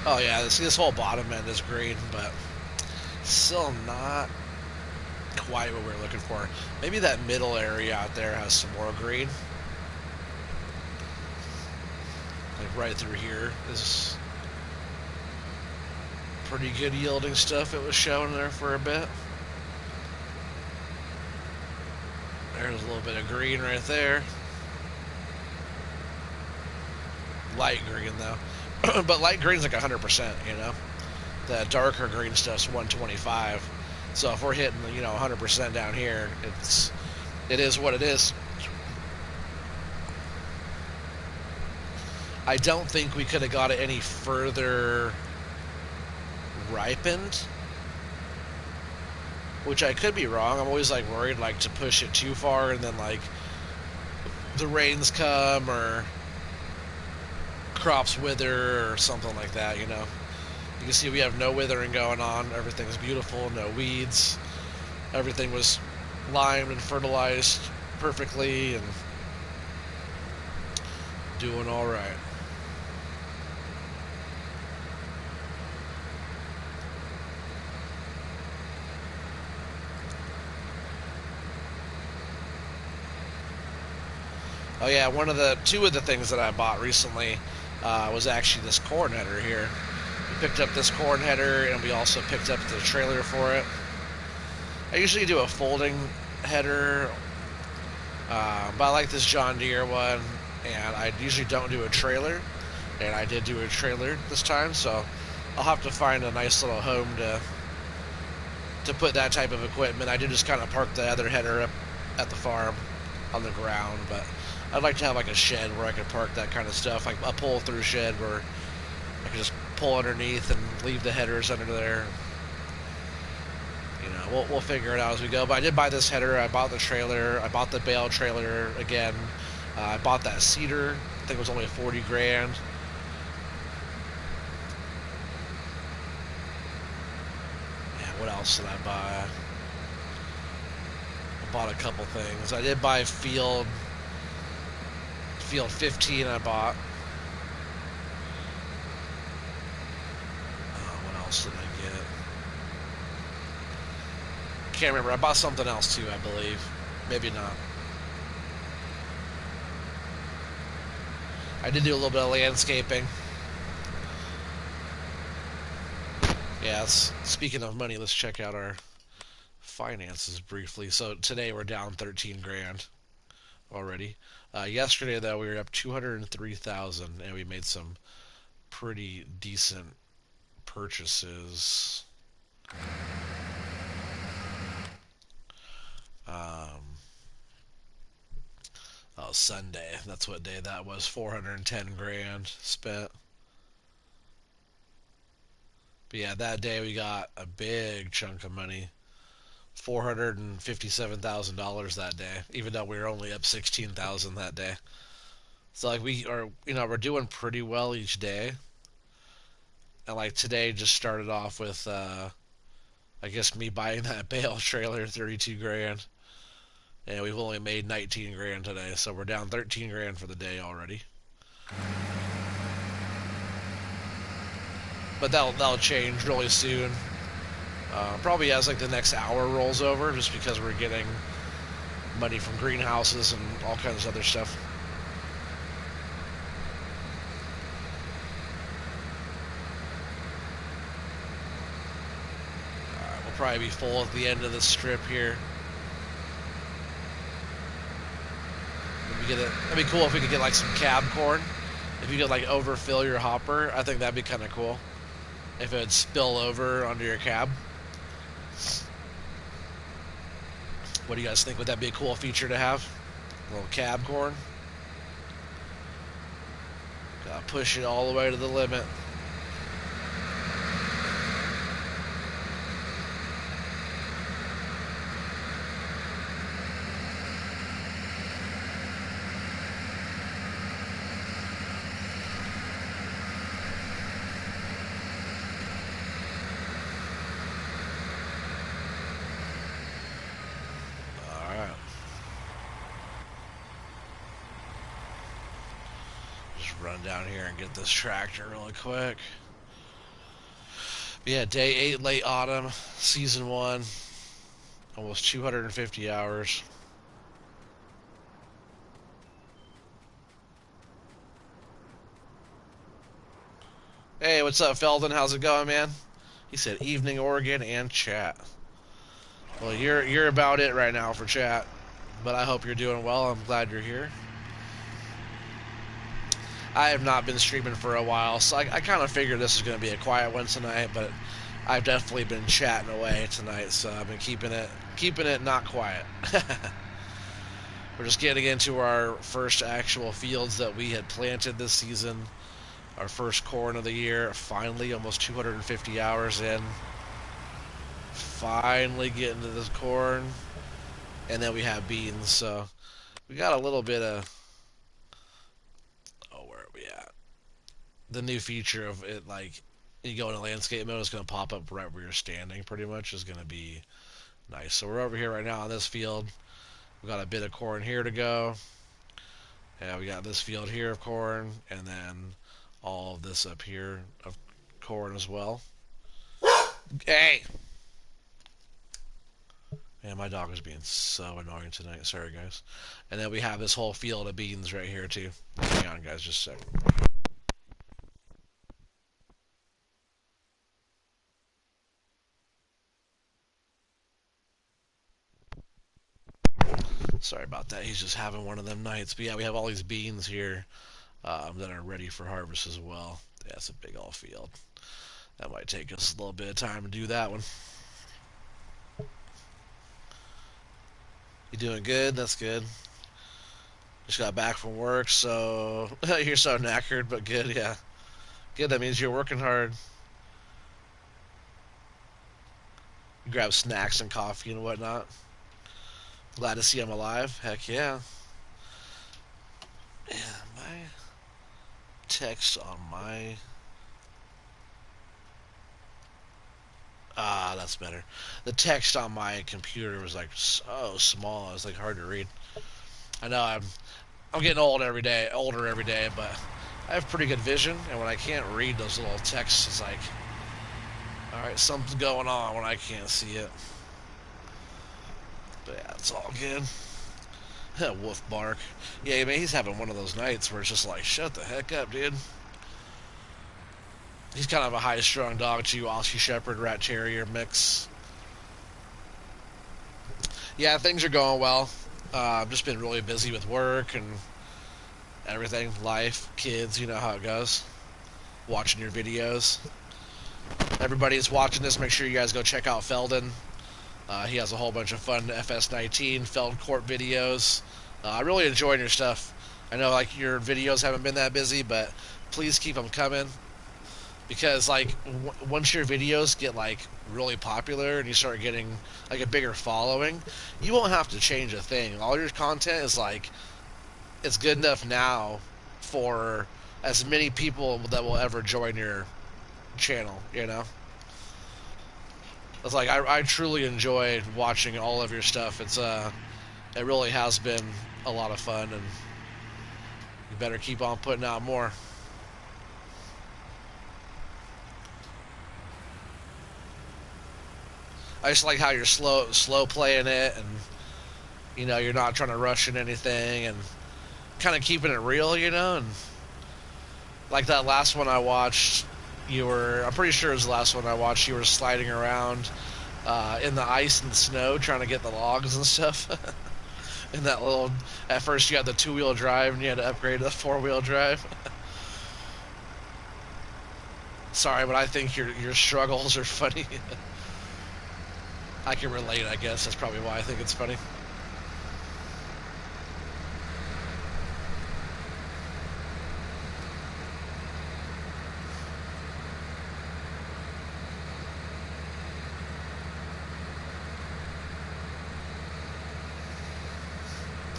Oh yeah, this whole bottom end is green, but still not quite what we're looking for. Maybe that middle area out there has some more green. Like right through here is pretty good yielding stuff. It was showing there for a bit. There's a little bit of green right there. Light green though. But light green's like 100%, you know. The darker green stuff's 125. So if we're hitting, 100% down here, it is what it is. I don't think we could have got it any further ripened, which I could be wrong. I'm always like worried like to push it too far and then like the rains come or crops wither or something like that, You can see we have no withering going on. Everything's beautiful, no weeds. Everything was limed and fertilized perfectly and doing all right. Oh yeah, two of the things that I bought recently was actually this corn header here. We picked up this corn header, and we also picked up the trailer for it. I usually do a folding header, but I like this John Deere one, and I usually don't do a trailer, and I did do a trailer this time, so I'll have to find a nice little home to put that type of equipment. I did just kind of park the other header up at the farm on the ground, but I'd like to have like a shed where I could park that kind of stuff, like a pull-through shed where I could just pull underneath and leave the headers under there. We'll figure it out as we go. But I did buy this header. I bought the trailer. I bought the bale trailer again. I bought that seeder. I think it was only 40 grand. Yeah, what else did I buy? I bought a couple things. I did buy Field 15 I bought. What else did I get? Can't remember. I bought something else too, I believe. Maybe not. I did do a little bit of landscaping. Yeah, speaking of money, let's check out our finances briefly. So today we're down 13 grand already. Yesterday though we were up 203,000 and we made some pretty decent purchases. Sunday, that's what day that was. 410 grand spent. But yeah, that day we got a big chunk of money. $457,000 that day, even though we were only up 16,000 that day. So like we are, we're doing pretty well each day. And like today just started off with, I guess me buying that bale trailer, 32 grand. And we've only made 19 grand today, so we're down 13 grand for the day already. But that'll change really soon. Probably as like the next hour rolls over, just because we're getting money from greenhouses and all kinds of other stuff. Alright, we'll probably be full at the end of this strip here. That'd be cool if we could get like some cab corn. If you could like overfill your hopper, I think that'd be kind of cool. If it would spill over onto your cab. What do you guys think? Would that be a cool feature to have? A little cab corn. Gotta push it all the way to the limit. run down here and get this tractor really quick. But yeah, day 8, late autumn, season 1, almost 250 hours. Hey, what's up, Felden? How's it going, man? He said evening Oregon and chat. Well, you're about it right now for chat, but I hope you're doing well. I'm glad you're here. I have not been streaming for a while, so I kind of figured this is going to be a quiet one tonight, but I've definitely been chatting away tonight, so I've been keeping it not quiet. We're just getting into our first actual fields that we had planted this season. Our first corn of the year, finally, almost 250 hours in. Finally getting to this corn. And then we have beans, so we got a little bit of... Oh, where are we at? The new feature of it, like, you go into landscape mode, it's going to pop up right where you're standing, pretty much, is going to be nice. So we're over here right now on this field. We got a bit of corn here to go. Yeah, we got this field here of corn, and then all of this up here of corn as well. Hey! Man, my dog is being so annoying tonight. Sorry, guys. And then we have this whole field of beans right here, too. Hang on, guys, just a second. Sorry about that. He's just having one of them nights. But yeah, we have all these beans here that are ready for harvest as well. Yeah, it's a big old field. That might take us a little bit of time to do that one. You doing good? That's good. Just got back from work, so you're so knackered, but good, yeah. Good, that means you're working hard. You grab snacks and coffee and whatnot. Glad to see I'm alive. Heck yeah. Yeah, my text on my... Ah, that's better. The text on my computer was like so small. It was like hard to read. I know I'm getting older every day, but I have pretty good vision, and when I can't read those little texts, it's like, all right, something's going on when I can't see it. But yeah, it's all good. Wolf bark. Yeah, man, he's having one of those nights where it's just like, shut the heck up, dude. He's kind of a high-strung dog, too. Aussie Shepherd, Rat Terrier mix. Yeah, things are going well. I've just been really busy with work and everything. Life, kids, you know how it goes. Watching your videos. Everybody that's watching this, make sure you guys go check out Felden. He has a whole bunch of fun FS19 Feld Court videos. I really enjoy your stuff. I know like your videos haven't been that busy, but please keep them coming. Because like once your videos get like really popular and you start getting like a bigger following, you won't have to change a thing. All your content is like, it's good enough now for as many people that will ever join your channel, you know? It's like I truly enjoy watching all of your stuff. It really has been a lot of fun, and you better keep on putting out more. I just like how you're slow playing it, and you know you're not trying to rush in anything, and kind of keeping it real, you know. And like that last one I watched, I'm pretty sure it was the last one I watched. You were sliding around in the ice and the snow, trying to get the logs and stuff. And that little, at first you had the 2-wheel drive, and you had to upgrade to the 4-wheel drive. Sorry, but I think your struggles are funny. I can relate, I guess. That's probably why I think it's funny.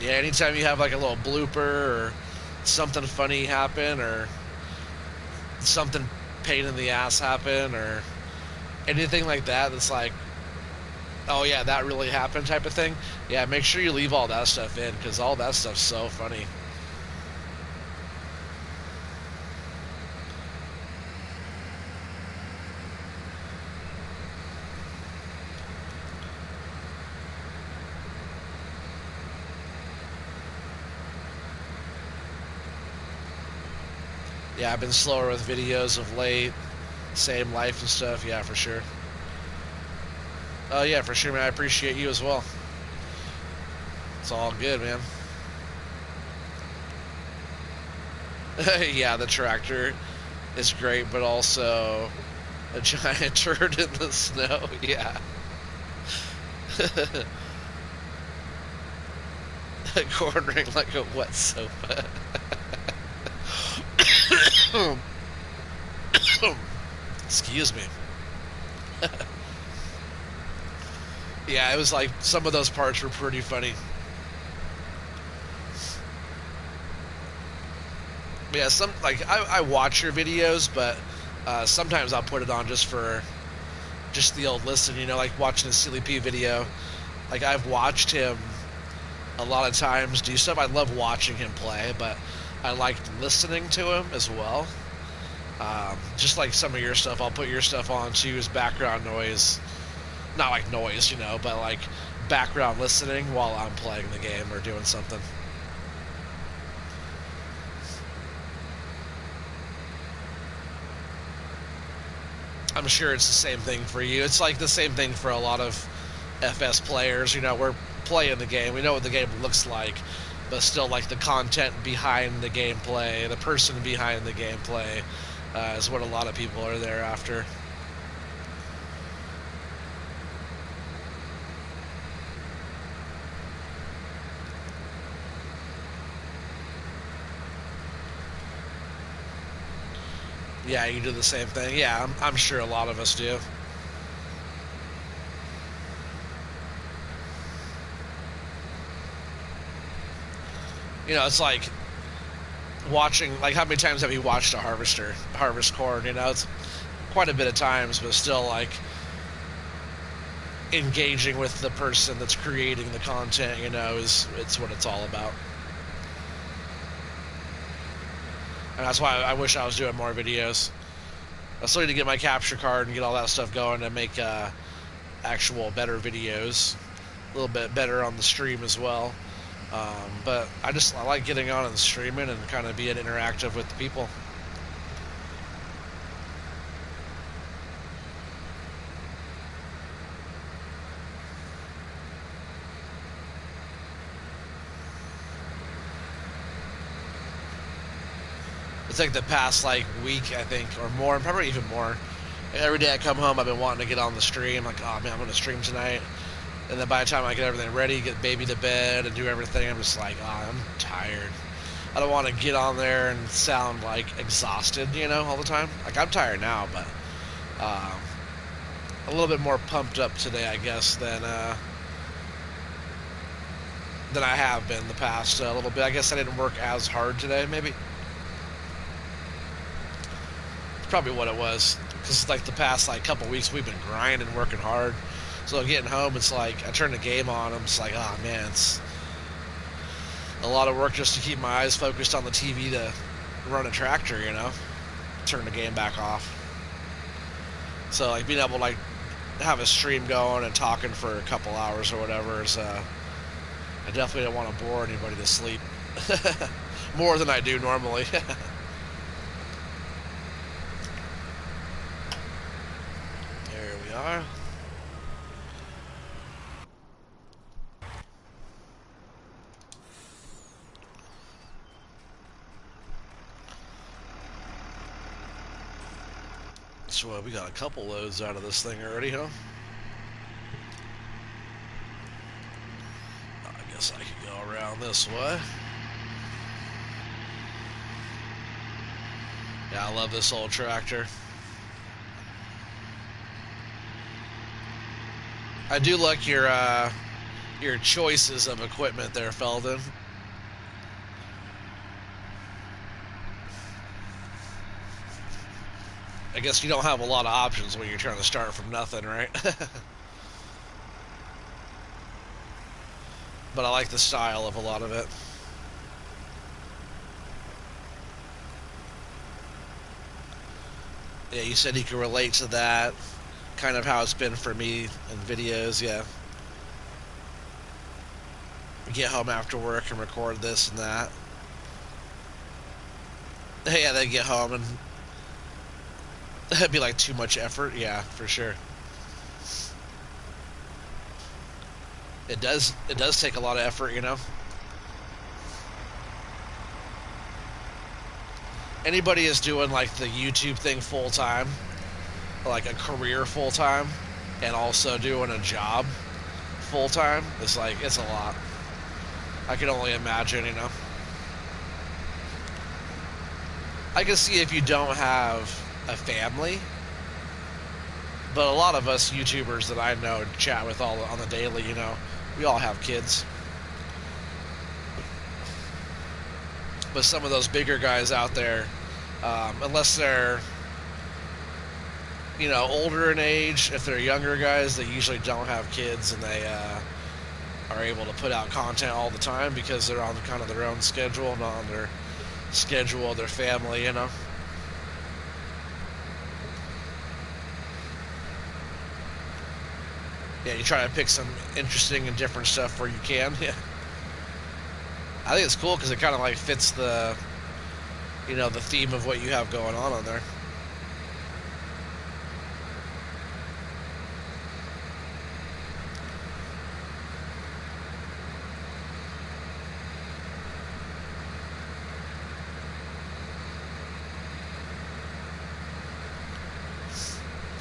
Yeah, anytime you have like a little blooper or something funny happen or something pain in the ass happen or anything like that that's like, oh yeah, that really happened type of thing, yeah, make sure you leave all that stuff in, because all that stuff's so funny. Yeah, I've been slower with videos of late. Same life and stuff. Yeah, for sure. Oh yeah, for sure, man. I appreciate you as well. It's all good, man. Yeah, the tractor is great, but also a giant turd in the snow. Yeah. Cornering like a wet sofa. Excuse me. Yeah, it was like some of those parts were pretty funny. Yeah, some like I watch your videos, but sometimes I'll put it on just for just the old listen. You know, like watching a Silly P video. Like I've watched him a lot of times do stuff. I love watching him play, but I like listening to him as well. Just like some of your stuff, I'll put your stuff on too as background noise. Not like noise, you know, but like background listening while I'm playing the game or doing something. I'm sure it's the same thing for you. It's like the same thing for a lot of FS players. You know, we're playing the game. We know what the game looks like, but still, like the content behind the gameplay, the person behind the gameplay, is what a lot of people are there after. Yeah, you do the same thing. Yeah, I'm sure a lot of us do. You know, it's like watching, like, how many times have you watched a harvester harvest corn? You know, it's quite a bit of times, but still, like, engaging with the person that's creating the content, you know, it's what it's all about. And that's why I wish I was doing more videos. I still need to get my capture card and get all that stuff going and make actual better videos, a little bit better on the stream as well. But I like getting on and streaming and kind of being interactive with the people. It's like the past like week, I think, or more, probably even more. Every day I come home, I've been wanting to get on the stream. Like, oh man, I'm gonna stream tonight. And then by the time I get everything ready, get baby to bed, and do everything, I'm just like, oh, I'm tired. I don't want to get on there and sound like exhausted, you know, all the time. Like I'm tired now, but a little bit more pumped up today, I guess, than I have been the past little bit. I guess I didn't work as hard today, maybe. It's probably what it was. Because like the past like couple weeks, we've been grinding, working hard. So getting home, it's like I turn the game on. I'm just like, oh man, it's a lot of work just to keep my eyes focused on the TV to run a tractor, you know. Turn the game back off. So like being able to like have a stream going and talking for a couple hours or whatever is I definitely don't want to bore anybody to sleep more than I do normally. There we are. So we got a couple loads out of this thing already, huh? I guess I could go around this way. Yeah, I love this old tractor. I do like your choices of equipment there, Feldon. I guess you don't have a lot of options when you're trying to start from nothing, right? But I like the style of a lot of it. Yeah, you said you could relate to that. Kind of how it's been for me in videos, yeah. Get home after work and record this and that. Yeah, they get home and it'd be like too much effort. Yeah, for sure. It does. It does take a lot of effort, you know. Anybody is doing like the YouTube thing full time, like a career full time, and also doing a job full time, it's like it's a lot. I can only imagine, you know. I can see if you don't have a family, but a lot of us YouTubers that I know chat with all on the daily, you know, we all have kids. But some of those bigger guys out there, unless they're older in age, if they're younger guys, they usually don't have kids and they are able to put out content all the time because they're on kind of their own schedule, not on their schedule of their family, you know. Yeah, you try to pick some interesting and different stuff where you can. Yeah, I think it's cool because it kind of like fits the theme of what you have going on there.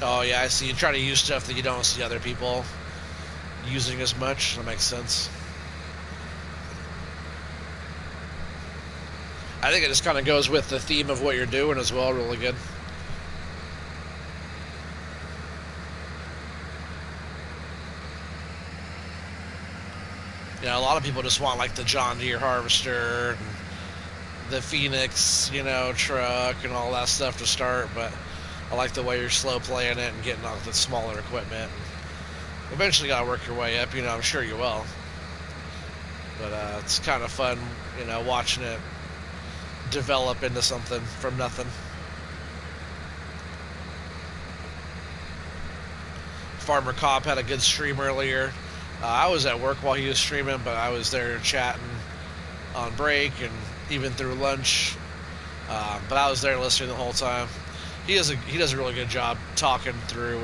Oh yeah, I see. You try to use stuff that you don't see other people using as much. That makes sense. I think it just kind of goes with the theme of what you're doing as well. Really good. You know, a lot of people just want like the John Deere harvester and the Phoenix, truck and all that stuff to start. But I like the way you're slow playing it and getting off the smaller equipment. Eventually, gotta work your way up. I'm sure you will. But it's kind of fun, watching it develop into something from nothing. Farmer Cop had a good stream earlier. I was at work while he was streaming, but I was there chatting on break and even through lunch. But I was there listening the whole time. He does a really good job talking through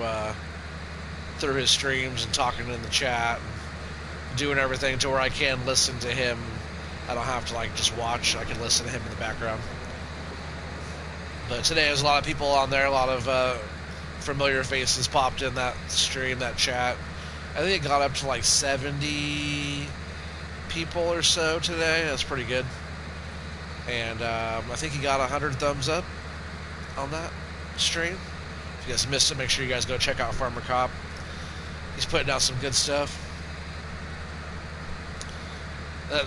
his streams and talking in the chat and doing everything to where I can listen to him. I don't have to like just watch. I can listen to him in the background. But today there's a lot of people on there, a lot of familiar faces popped in that stream, that chat. I think it got up to like 70 people or so today. That's pretty good. And I think he got 100 thumbs up on that stream. If you guys missed it, make sure you guys go check out Farmer Cop. He's putting out some good stuff.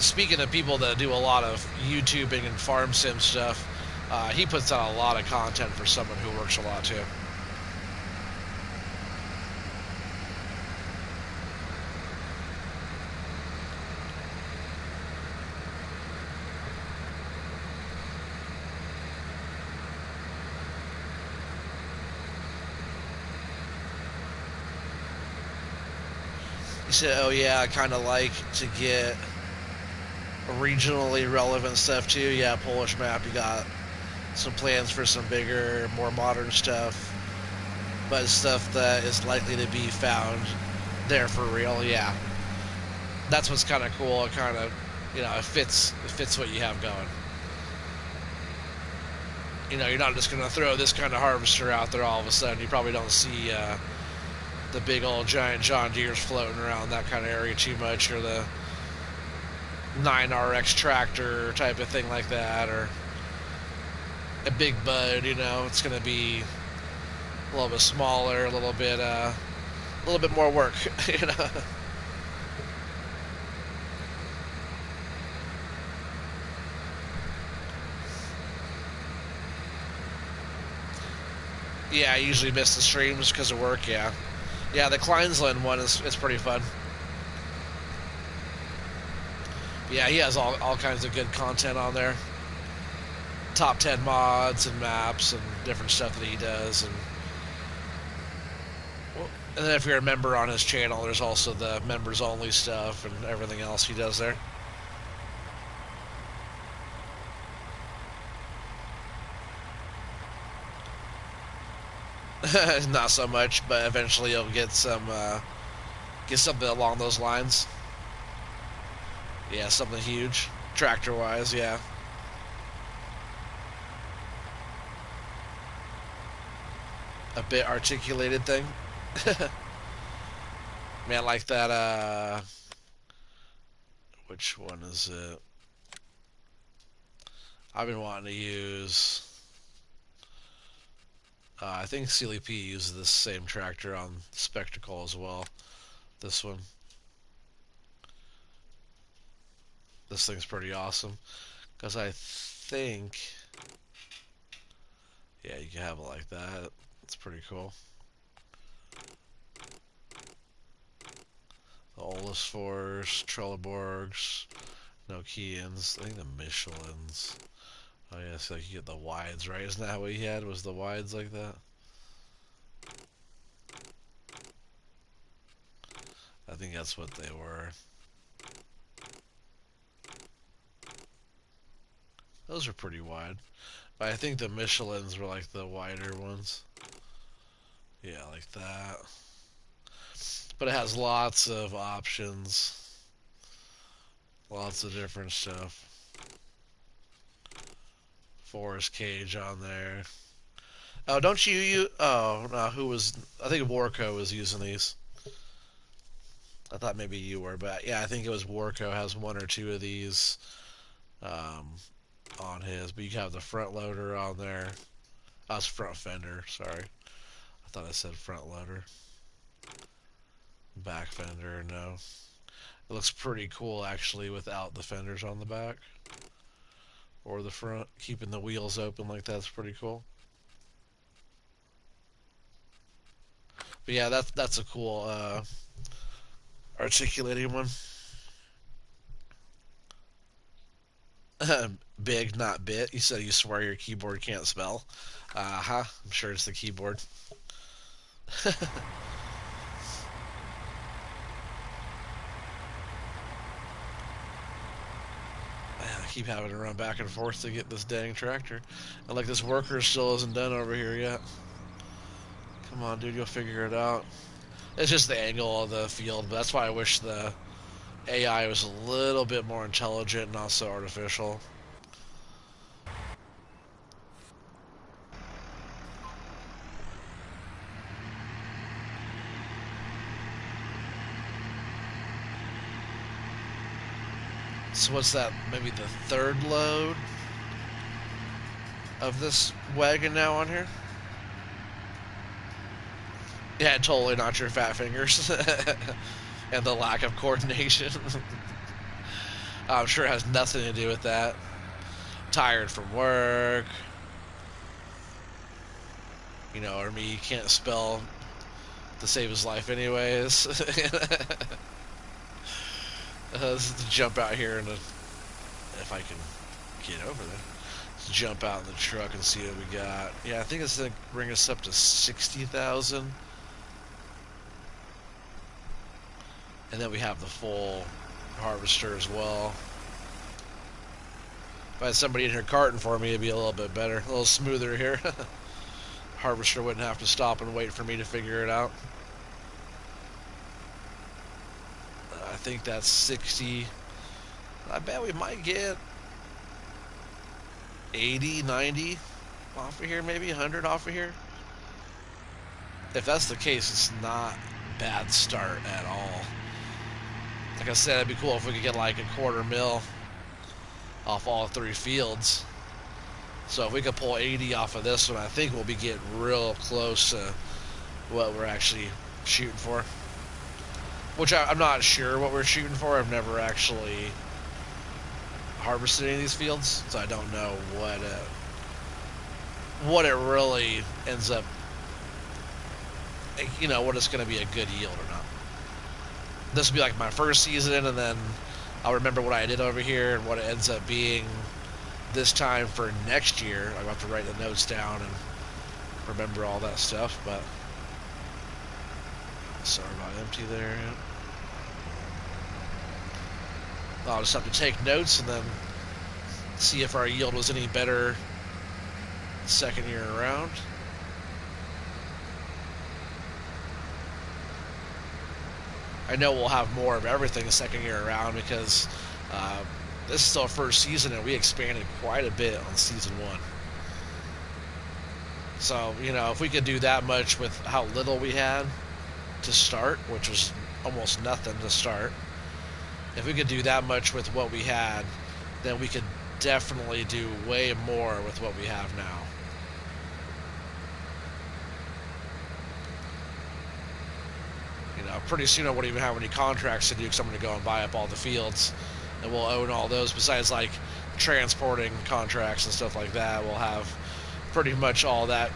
Speaking of people that do a lot of YouTubing and farm sim stuff, he puts out a lot of content for someone who works a lot too. He said, "Oh yeah, I kind of like to get regionally relevant stuff too. Yeah, Polish map. You got some plans for some bigger, more modern stuff, but stuff that is likely to be found there for real. Yeah, that's what's kind of cool. It kind of, it fits what you have going. You're not just gonna throw this kind of harvester out there all of a sudden. You probably don't see the big old giant John Deere's floating around that kind of area too much, or the 9RX tractor type of thing like that, or a big bud. It's going to be a little bit smaller, a little bit more work. Yeah, I usually miss the streams because of work. Yeah, the Kleinsland one is pretty fun. Yeah, he has all kinds of good content on there. Top 10 mods and maps and different stuff that he does. And then if you're a member on his channel, there's also the members only stuff and everything else he does there. Not so much, but eventually you'll get get something along those lines. Yeah, something huge, tractor wise. Yeah, a bit articulated thing. Man, like that. Which one is it? I've been wanting to use. I think Sealy P uses this same tractor on Spectacle as well. This one. This thing's pretty awesome. Because I think. Yeah, you can have it like that. It's pretty cool. The Olus Force, Trelleborgs, Nokians. I think the Michelins. Oh yeah, so like you get the wides, right? Isn't that what he had? Was the wides like that? I think that's what they were. Those are pretty wide. But I think the Michelins were like the wider ones. Yeah, like that. But it has lots of options. Lots of different stuff. Forest cage on there. Oh, don't you? Oh, no, who was? I think Warco was using these. I thought maybe you were, but yeah, I think it was Warco has one or two of these um, on his. But you have the front loader on there. Oh, it's front fender. Sorry, I thought I said front loader. Back fender, no. It looks pretty cool actually without the fenders on the back or the front. Keeping the wheels open like that's pretty cool. But yeah, that's a cool articulating one. Big, not bit. You said you swear your keyboard can't spell. Uh-huh. I'm sure it's the keyboard. Man, I keep having to run back and forth to get this dang tractor. And like this worker still isn't done over here yet. Come on, dude, you'll figure it out. It's just the angle of the field, but that's why I wish the AI was a little bit more intelligent and not so artificial. So what's that? Maybe the third load of this wagon now on here? Yeah, totally not your fat fingers. And the lack of coordination. I'm sure it has nothing to do with that. Tired from work. You know, or me can't spell to save his life anyways. Let's jump out here and if I can get over there. Let's jump out in the truck and see what we got. Yeah, I think it's gonna bring us up to 60,000. And then we have the full harvester as well. If I had somebody in here carting for me, it'd be a little bit better, a little smoother here. Harvester wouldn't have to stop and wait for me to figure it out. I think that's 60. I bet we might get 80, 90 off of here, maybe 100 off of here. If that's the case, it's not a bad start at all. Like I said, it'd be cool if we could get like $250,000 off all 3 fields. So if we could pull 80 off of this one, I think we'll be getting real close to what we're actually shooting for. Which I'm not sure what we're shooting for. I've never actually harvested any of these fields, so I don't know what it really ends up, you know, what it's going to be a good yield or not. This will be like my first season, and then I'll remember what I did over here and what it ends up being this time for next year. I'll have to write the notes down and remember all that stuff, but sorry about empty there. I'll just have to take notes and then see if our yield was any better second year around. I know we'll have more of everything the second year around because this is still our first season and we expanded quite a bit on season 1. So, you know, if we could do that much with how little we had to start, which was almost nothing to start, if we could do that much with what we had, then we could definitely do way more with what we have now. You know, pretty soon I won't even have any contracts to do because I'm going to go and buy up all the fields, and we'll own all those. Besides, like, transporting contracts and stuff like that, we'll have pretty much all that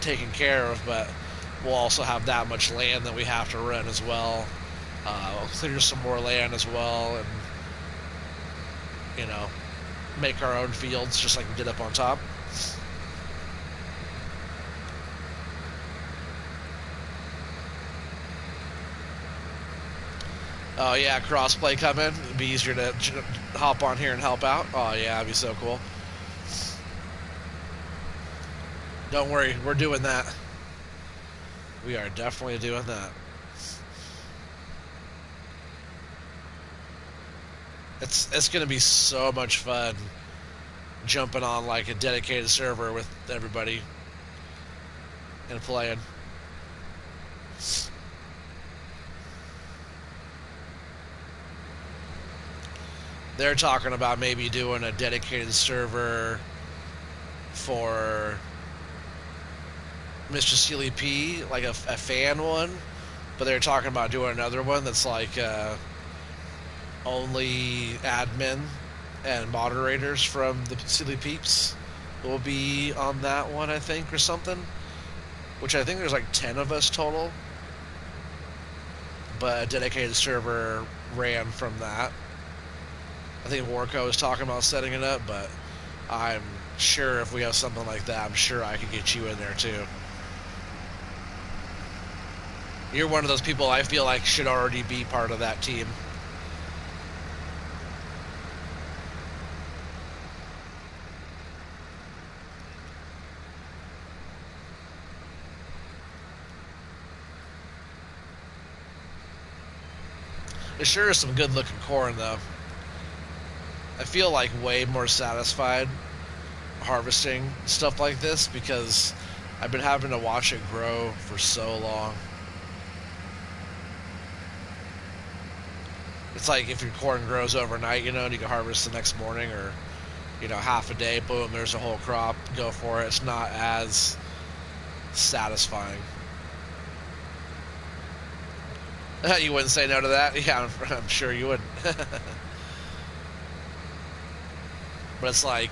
taken care of, but we'll also have that much land that we have to run as well. We'll clear some more land as well, and, you know, make our own fields just like we did up on top. Oh yeah, crossplay coming. It'd be easier to hop on here and help out. Oh yeah, that'd be so cool. Don't worry, we're doing that. We are definitely doing that. It's gonna be so much fun jumping on like a dedicated server with everybody and playing. They're talking about maybe doing a dedicated server for Mr. Sealy P, like a fan one, but they're talking about doing another one that's like only admin and moderators from the Sealy Peeps will be on that one, I think, or something. Which I think there's like 10 of us total, but a dedicated server ran from that. I think Warco was talking about setting it up, but I'm sure if we have something like that, I'm sure I could get you in there too. You're one of those people I feel like should already be part of that team. It sure is some good looking corn though. I feel like way more satisfied harvesting stuff like this because I've been having to watch it grow for so long. It's like if your corn grows overnight, you know, and you can harvest the next morning or, you know, half a day, boom, there's a whole crop, go for it. It's not as satisfying. You wouldn't say no to that? Yeah, I'm sure you wouldn't. But it's like,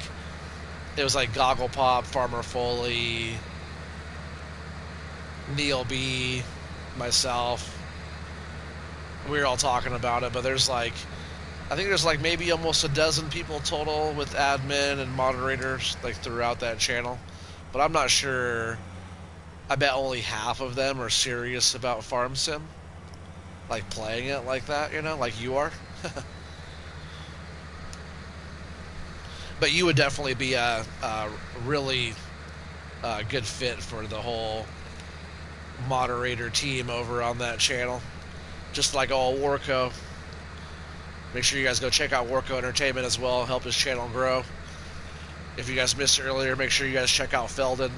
it was like Goggle Pop, Farmer Foley, Neil B, myself. We were all talking about it, but there's like, I think there's like maybe almost a dozen people total with admin and moderators like throughout that channel. But I'm not sure. I bet only half of them are serious about Farm Sim. Like playing it like that, you know, like you are. But you would definitely be a really good fit for the whole moderator team over on that channel. Just like all Warco. Make sure you guys go check out Warco Entertainment as well. Help his channel grow. If you guys missed it earlier, make sure you guys check out Felden.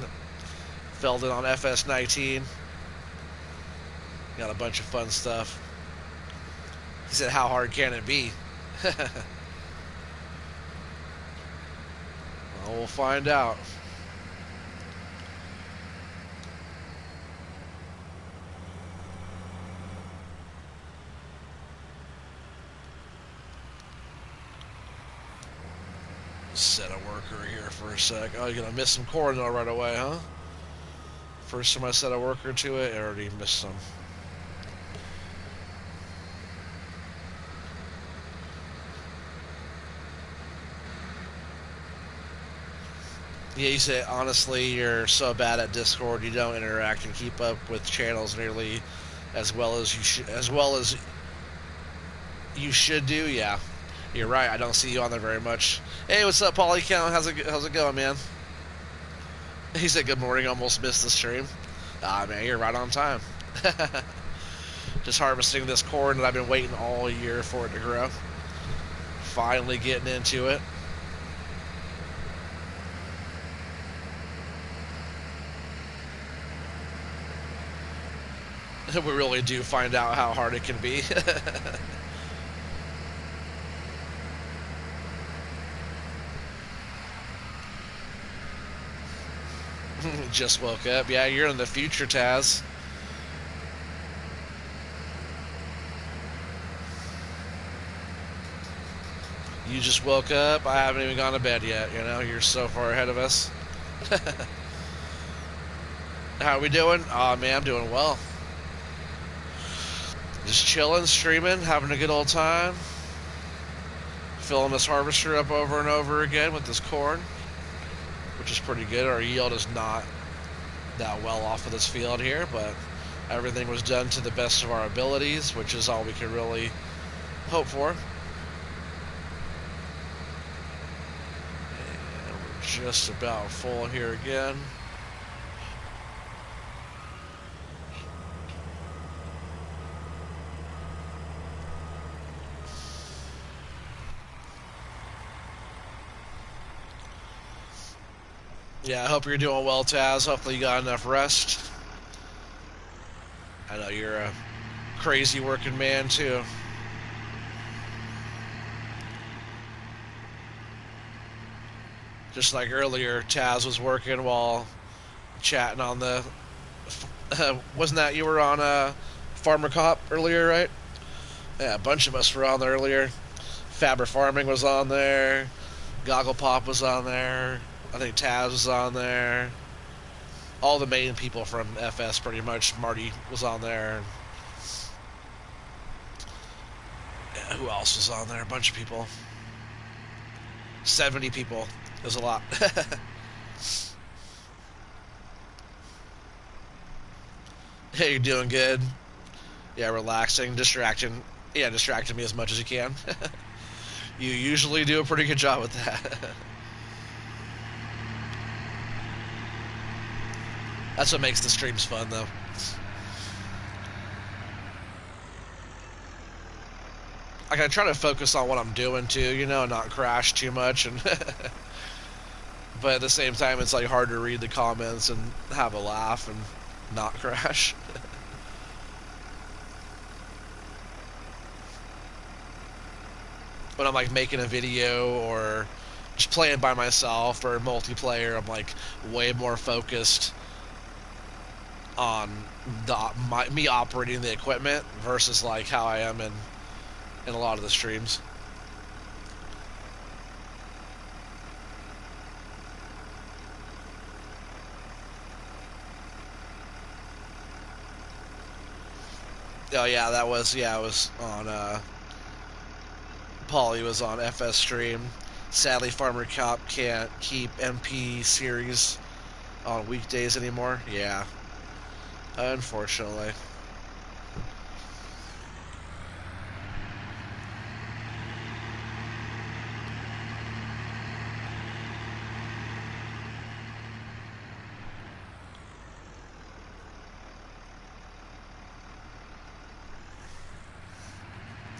Felden on FS19. Got a bunch of fun stuff. He said, how hard can it be? Well, we'll find out. Set a worker here for a sec. Oh, you're gonna miss some corn though right away, huh? First time I set a worker to it, I already missed some. Yeah, you say, honestly, you're so bad at Discord, you don't interact and keep up with channels nearly as well as you should do. Yeah, you're right. I don't see you on there very much. Hey, what's up, Polycount? How's it going, man? He said, good morning. Almost missed the stream. Ah, man, you're right on time. Just harvesting this corn that I've been waiting all year for it to grow. Finally getting into it. We really do find out how hard it can be. Just woke up. Yeah, you're in the future, Taz. You just woke up. I haven't even gone to bed yet. You know, you're so far ahead of us. How are we doing? Oh, man, I'm doing well. Just chilling, streaming, having a good old time. Filling this harvester up over and over again with this corn, which is pretty good. Our yield is not that well off of this field here, but everything was done to the best of our abilities, which is all we can really hope for. And we're just about full here again. Yeah, I hope you're doing well, Taz. Hopefully you got enough rest. I know you're a crazy working man, too. Just like earlier, Taz was working while chatting on the... wasn't that you were on Farmer Cop earlier, right? Yeah, a bunch of us were on there earlier. Faber Farming was on there. Goggle Pop was on there. I think Taz was on there. All the main people from FS, pretty much. Marty was on there. Yeah, who else was on there? A bunch of people. 70 people. It was a lot. Hey, you're doing good. Yeah, relaxing, distracting. Yeah, distracting me as much as you can. You usually do a pretty good job with that. That's what makes the streams fun, though. Like, I try to focus on what I'm doing, too, you know, and not crash too much. And but at the same time, it's, like, hard to read the comments and have a laugh and not crash. When I'm, like, making a video or just playing by myself or multiplayer, I'm, like, way more focused on me operating the equipment versus like how I am in a lot of the streams. Oh yeah, I was on Paulie was on FS stream. Sadly, Farmer Cop can't keep MP series on weekdays anymore. Yeah. Unfortunately.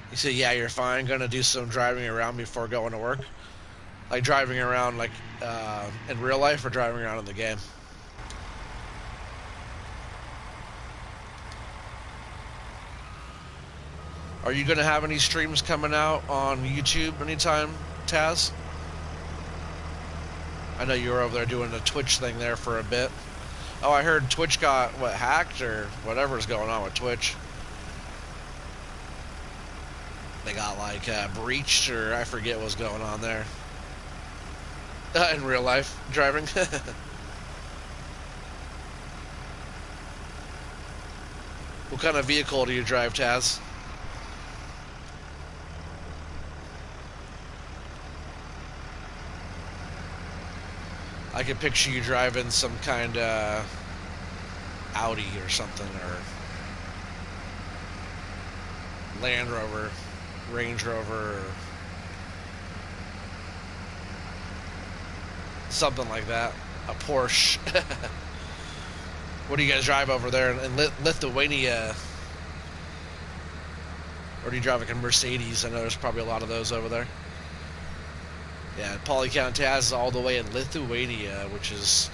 You said, yeah, you're fine. Gonna do some driving around before going to work. Like driving around like in real life or driving around in the game? Are you going to have any streams coming out on YouTube anytime, Taz? I know you were over there doing a Twitch thing there for a bit. Oh, I heard Twitch got, what, hacked or whatever's going on with Twitch. They got, like, breached or I forget what's going on there. In real life, driving. What kind of vehicle do you drive, Taz? I could picture you driving some kind of Audi or something, or Land Rover, Range Rover, or something like that. A Porsche. What do you guys drive over there in Lithuania? Or do you drive like a Mercedes? I know there's probably a lot of those over there. Yeah, Polycount is all the way in Lithuania, which is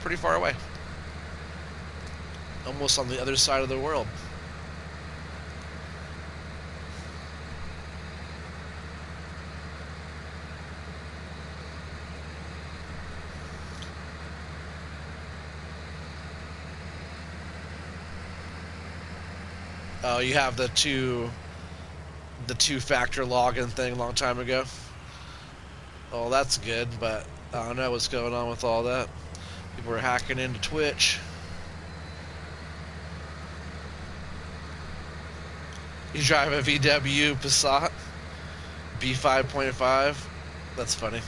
pretty far away. Almost on the other side of the world. Oh, you have the two-factor login thing a long time ago. Oh, that's good, but I don't know what's going on with all that. People are hacking into Twitch. You drive a VW Passat B5.5. That's funny.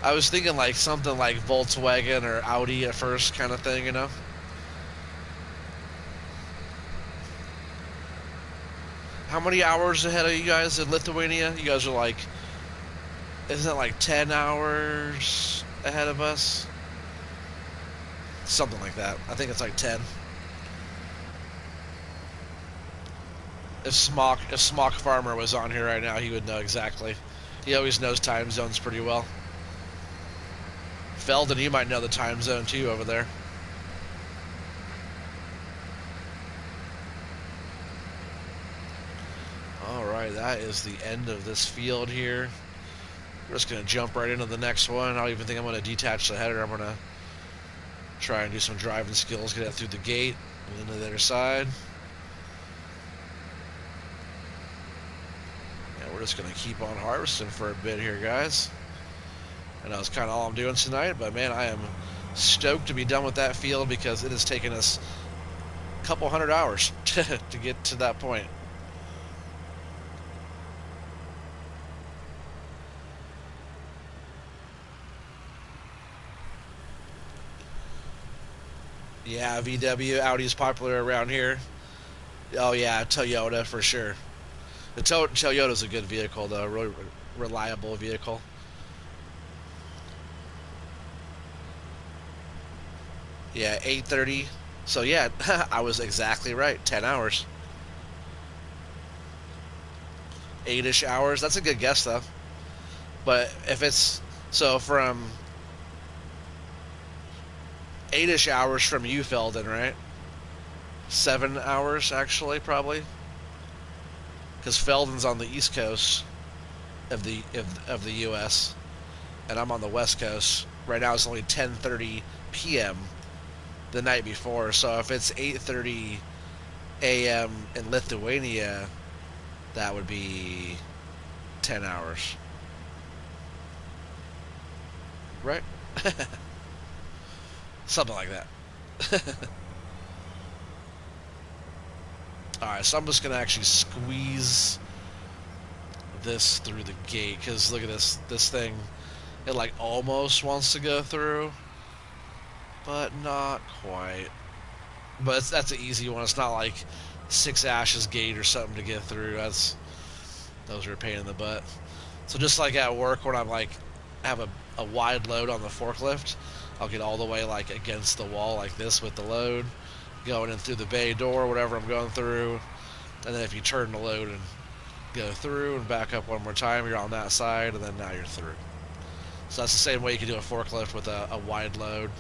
I was thinking like something like Volkswagen or Audi at first, kind of thing, you know. How many hours ahead of you guys in Lithuania? You guys are like, isn't it like 10 hours ahead of us? Something like that. I think it's like 10. If Smock Farmer was on here right now, he would know exactly. He always knows time zones pretty well. Feldon, you might know the time zone too over there. Alright, that is the end of this field here. We're just going to jump right into the next one. I don't even think I'm going to detach the header. I'm going to try and do some driving skills, get it through the gate and into the other side. And we're just going to keep on harvesting for a bit here, guys. And that's kind of all I'm doing tonight, but man, I am stoked to be done with that field because it has taken us a couple hundred hours to get to that point. Yeah, VW, Audi's popular around here. Oh yeah, Toyota for sure. The Toyota's a good vehicle though, really reliable vehicle. Yeah, 8:30. So yeah, I was exactly right. 10 hours, 8ish hours. That's a good guess though. But if it's so from 8ish hours from you, Felden, right? 7 hours actually, probably, because Felden's on the east coast of the U.S. and I'm on the west coast. Right now it's only 10:30 p.m. the night before, so if it's 8:30 a.m. in Lithuania, that would be 10 hours, right? Something like that. Alright, so I'm just going to actually squeeze this through the gate, because look at this thing. It like almost wants to go through, but not quite. But that's an easy one. It's not like Six Ashes Gate or something to get through. Those are a pain in the butt. So just like at work when I'm like have a wide load on the forklift, I'll get all the way like against the wall like this with the load, going in through the bay door, whatever I'm going through, and then if you turn the load and go through and back up one more time, you're on that side, and then now you're through. So that's the same way you can do a forklift with a wide load,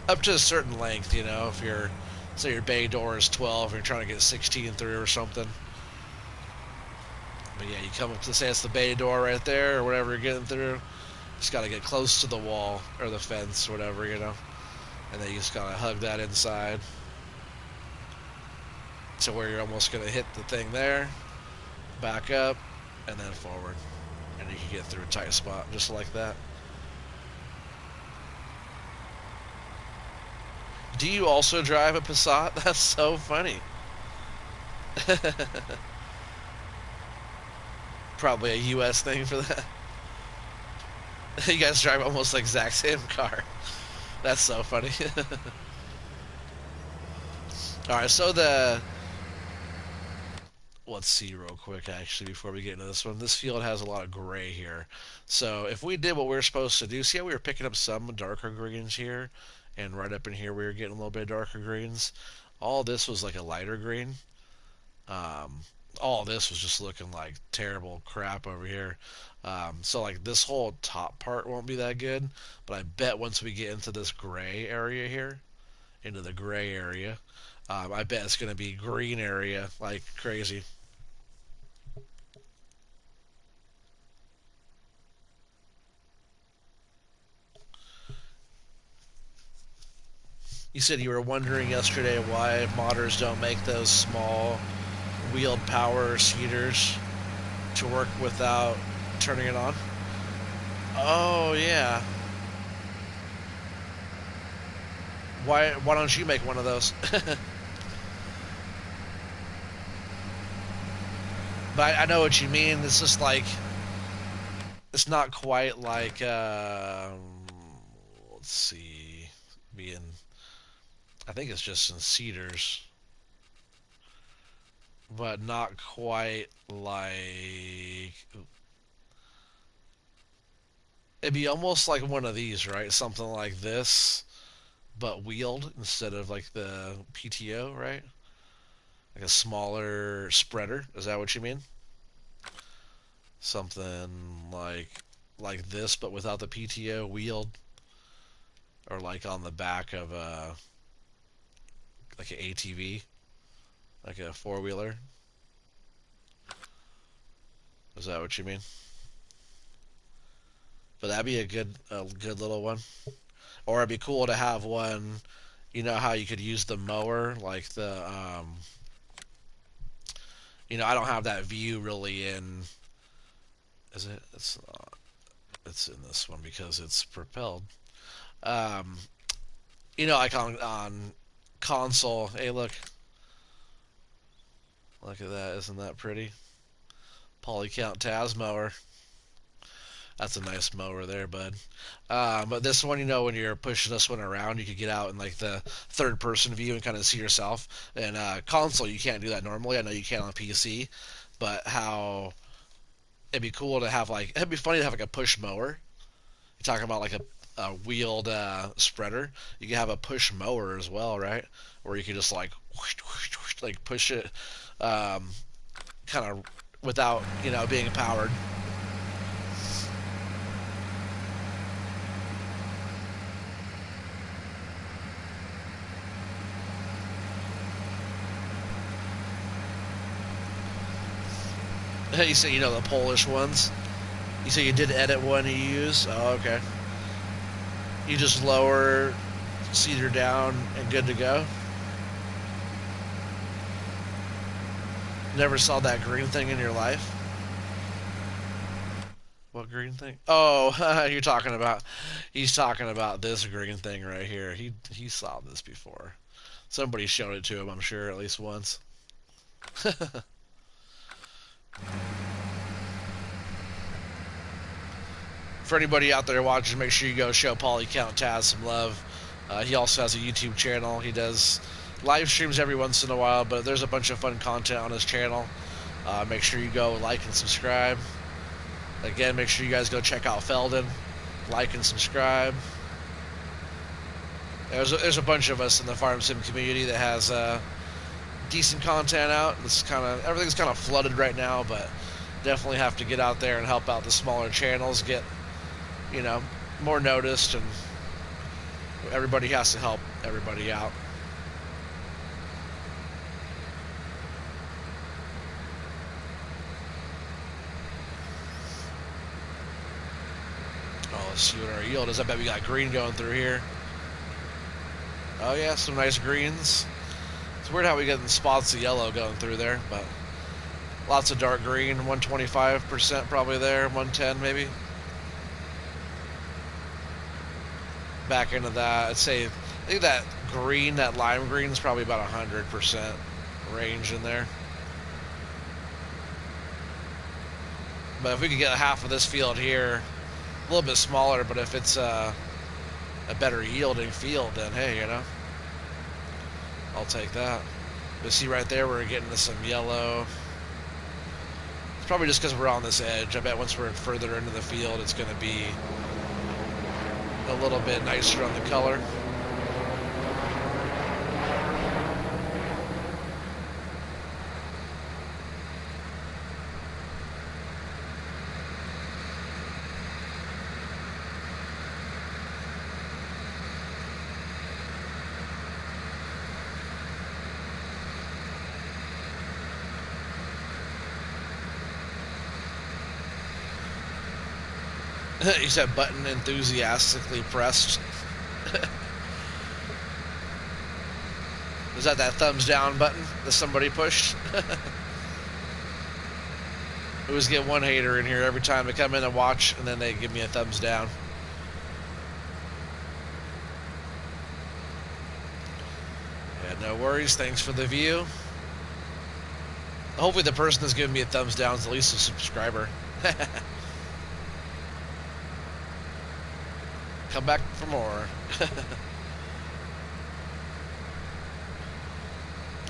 up to a certain length, you know, if you're, say your bay door is 12 and you're trying to get 16 through or something. But yeah, you come up to, say it's the bay door right there or whatever you're getting through, just got to get close to the wall or the fence or whatever, you know, and then you just got to hug that inside to where you're almost going to hit the thing there, back up, and then forward, and you can get through a tight spot just like that. Do you also drive a Passat? That's so funny. Probably a US thing for that. You guys drive almost the exact same car. That's so funny. Alright, so let's see real quick actually before we get into this one. This field has a lot of gray here. So if we did what we were supposed to do, see how we were picking up some darker greens here, and right up in here we were getting a little bit darker greens. All this was like a lighter green. Um, all this was just looking like terrible crap over here. So like this whole top part won't be that good, but I bet once we get into this gray area here, into the gray area, I bet it's going to be green area like crazy. You said you were wondering yesterday why modders don't make those small wheeled power seeders to work without turning it on. Oh yeah. Why don't you make one of those? But I know what you mean. It's just like it's not quite like let's see, being I think it's just in cedars, but not quite like it'd be almost like one of these, right? Something like this, but wheeled instead of like the PTO, right? Like a smaller spreader. Is that what you mean? Something like this, but without the PTO wheeled, or like on the back of a like an ATV, like a four wheeler. Is that what you mean? But that'd be a good little one. Or it'd be cool to have one. You know how you could use the mower, like the I don't have that view really in. Is it? It's in this one because it's propelled. Um, like on console. Hey, look at that! Isn't that pretty? Polycount Taz mower. That's a nice mower there, bud. But this one, when you're pushing this one around, you could get out in like the third person view and kind of see yourself. And console, you can't do that normally. I know you can on PC, but how it'd be cool to have it'd be funny to have like a push mower. You're talking about like a wheeled spreader. You can have a push mower as well, right? Where you can just like like push it, kind of without being powered. You say the Polish ones. You say you did edit one you use. Oh, okay. You just lower cedar down and good to go. Never saw that green thing in your life. What green thing? Oh, you're talking about. He's talking about this green thing right here. He saw this before. Somebody showed it to him, I'm sure, at least once. For anybody out there watching, make sure you go show Polycount Taz some love. He also has a YouTube channel. He does live streams every once in a while, but there's a bunch of fun content on his channel. Make sure you go like and subscribe. Again, make sure you guys go check out Felden, like and subscribe. There's a bunch of us in the farm sim community that has decent content out. Everything's kind of flooded right now, but definitely have to get out there and help out the smaller channels, get more noticed, and everybody has to help everybody out. Oh, let's see what our yield is. I bet we got green going through here. Oh yeah, some nice greens. It's weird how we get spots of yellow going through there, but lots of dark green. 125% probably there, 110 maybe. Back into that, I think that green, that lime green, is probably about 100% range in there. But if we could get half of this field here, a little bit smaller, but if it's a better yielding field, then hey, I'll take that. But see right there, we're getting to some yellow. It's probably just because we're on this edge. I bet once we're further into the field, it's going to be a little bit nicer on the color. You said button enthusiastically pressed. Is that thumbs down button that somebody pushed? We always get one hater in here every time they come in and watch, and then they give me a thumbs down. Yeah, no worries. Thanks for the view. Hopefully the person that's giving me a thumbs down is at least a subscriber. Come back for more.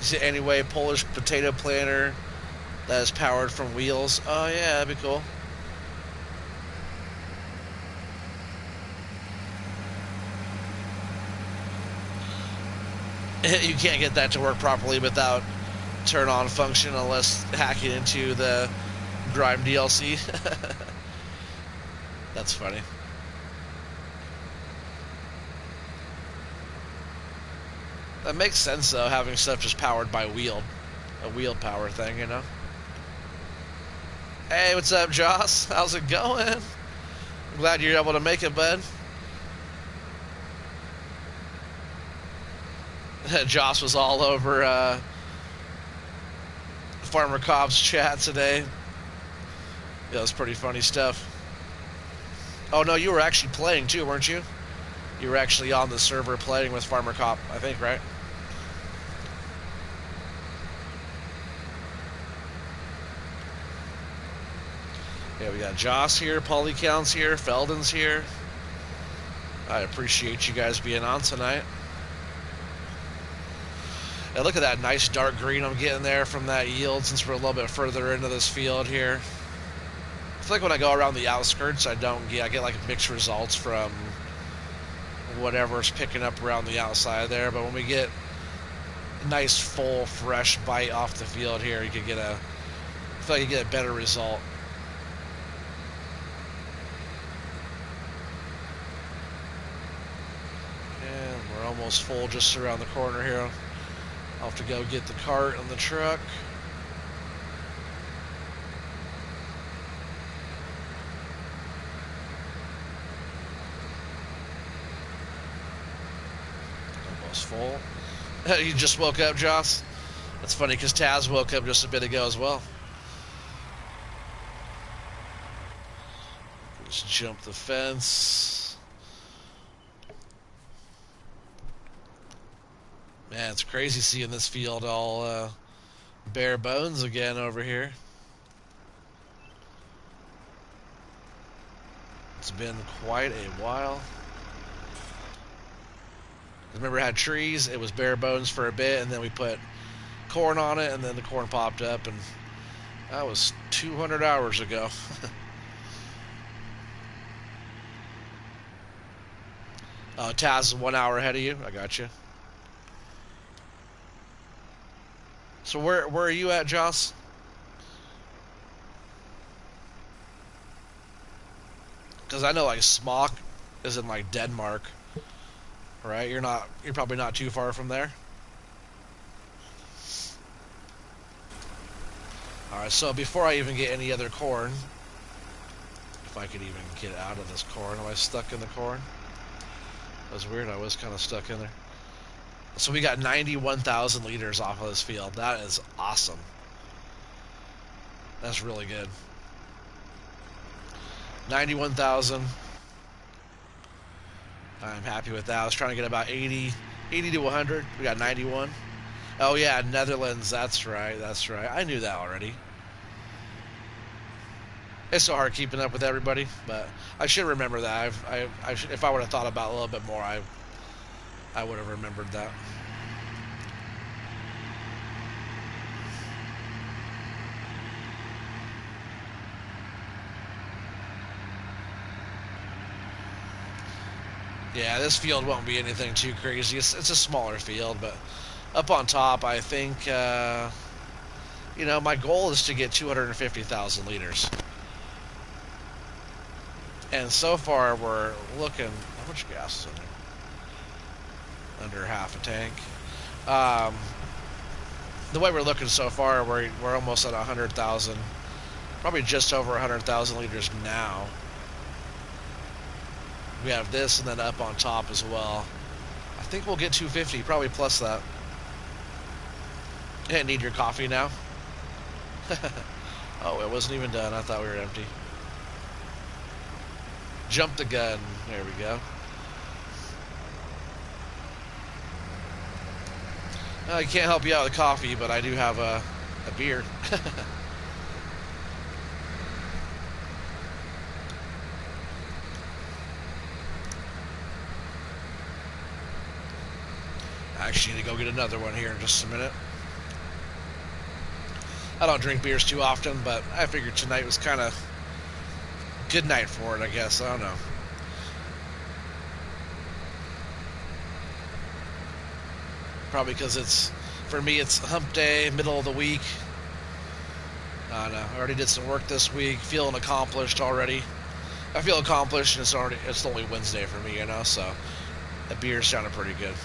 See, anyway, Polish potato planter that is powered from wheels. Oh yeah, that'd be cool. You can't get that to work properly without turn on function unless hacking into the Grime DLC. That's funny. That makes sense though, having stuff just powered by a wheel power thing, you know. Hey, what's up, Joss? How's it going? I'm glad you're able to make it, bud. Joss was all over Farmer Cobb's chat today. Yeah, it was pretty funny stuff. Oh no, you were actually playing too, weren't you? You were actually on the server playing with Farmer Cobb, I think, right? Yeah, we got Joss here, Polycount's here, Felden's here. I appreciate you guys being on tonight. And look at that nice dark green I'm getting there from that yield since we're a little bit further into this field here. I feel like when I go around the outskirts, I get like mixed results from whatever's picking up around the outside there. But when we get a nice, full, fresh bite off the field here, I feel like you get a better result. And we're almost full just around the corner here. I'll have to go get the cart and the truck. Almost full. You just woke up, Joss? That's funny because Taz woke up just a bit ago as well. Just jump the fence. Man, it's crazy seeing this field all bare bones again over here. It's been quite a while. Remember, it had trees, it was bare bones for a bit, and then we put corn on it, and then the corn popped up, and that was 200 hours ago. Taz is 1 hour ahead of you. I got you. So where are you at, Joss? Because I know like Smock is in like Denmark, right? You're probably not too far from there. All right. So before I even get any other corn, if I could even get out of this corn, am I stuck in the corn? That was weird. I was kind of stuck in there. So we got 91,000 liters off of this field. That is awesome. That's really good. 91,000. I'm happy with that. I was trying to get about 80 to 100. We got 91. Oh yeah, Netherlands. That's right. That's right. I knew that already. It's so hard keeping up with everybody, but I should remember that. If I would have thought about it a little bit more, I would have remembered that. Yeah, this field won't be anything too crazy. It's a smaller field, but up on top, I think, you know, my goal is to get 250,000 liters. And so far, we're looking... How much gas is in there? Under half a tank. The way we're looking so far, we're almost at 100,000. Probably just over 100,000 liters now. We have this and then up on top as well. I think we'll get 250, probably plus that. Hey, need your coffee now? Oh, it wasn't even done. I thought we were empty. Jump the gun. There we go. I can't help you out with coffee, but I do have a beer. I actually need to go get another one here in just a minute. I don't drink beers too often, but I figured tonight was kind of good night for it, I guess. I don't know. Probably because for me, it's hump day, middle of the week. I don't know. I already did some work this week, feeling accomplished already. I feel accomplished, and it's only Wednesday for me, so the beer sounded pretty good.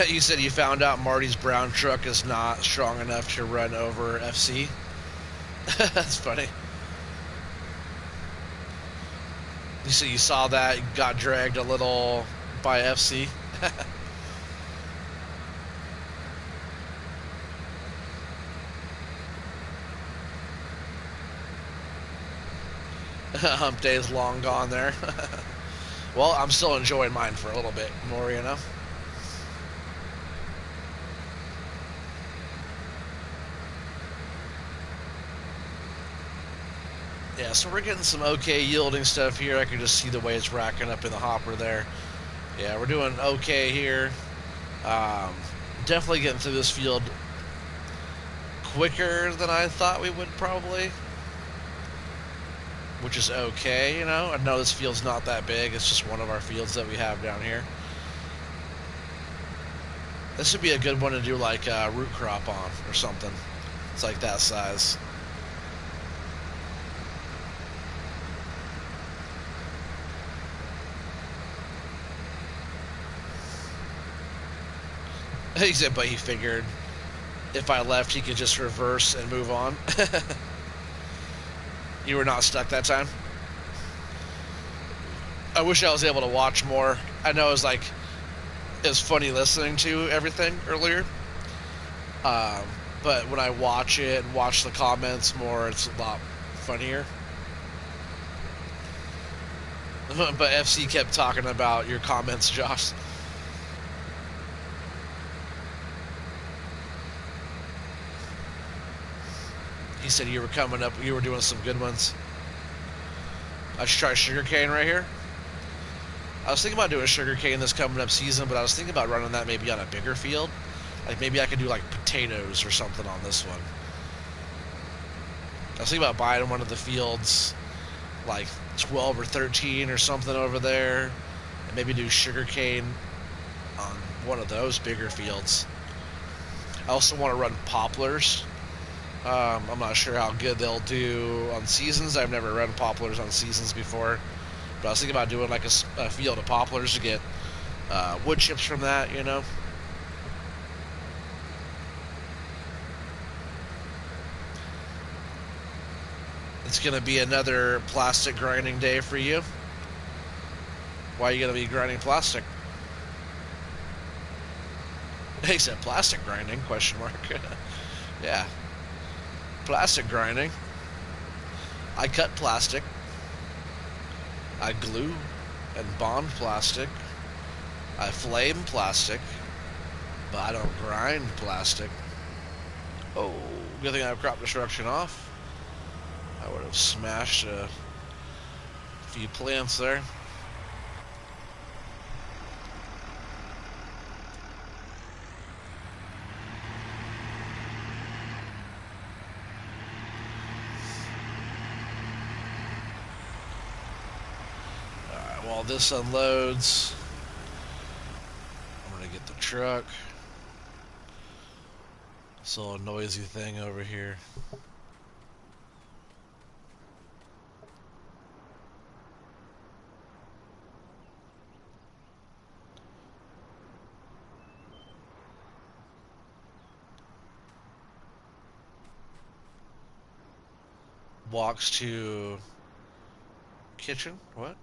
You said you found out Marty's brown truck is not strong enough to run over FC. That's funny. You said you saw that, got dragged a little by FC. Hump day is long gone there. Well, I'm still enjoying mine for a little bit more, Yeah, so we're getting some okay yielding stuff here. I can just see the way it's racking up in the hopper there. Yeah, we're doing okay here. Definitely getting through this field quicker than I thought we would probably, which is okay, I know this field's not that big. It's just one of our fields that we have down here. This would be a good one to do like a root crop on or something. It's like that size. He said, but he figured if I left, he could just reverse and move on. You were not stuck that time? I wish I was able to watch more. I know it was funny listening to everything earlier. But when I watch it and watch the comments more, it's a lot funnier. But FC kept talking about your comments, Josh. He said you were coming up, you were doing some good ones. I should try sugarcane right here. I was thinking about doing sugarcane this coming up season, but I was thinking about running that maybe on a bigger field. Like maybe I could do like potatoes or something on this one. I was thinking about buying one of the fields, like 12 or 13 or something over there, and maybe do sugarcane on one of those bigger fields. I also want to run poplars. I'm not sure how good they'll do on seasons. I've never run poplars on seasons before, but I was thinking about doing like a field of poplars to get wood chips from that, It's going to be another plastic grinding day for you. Why are you going to be grinding plastic? He said plastic grinding, question mark. Yeah. Plastic grinding. I cut plastic. I glue and bond plastic. I flame plastic. But I don't grind plastic. Oh, good thing I have crop destruction off. I would have smashed a few plants there. Alright, while this unloads, I'm going to get the truck. This little noisy thing over here. Walks to kitchen. What?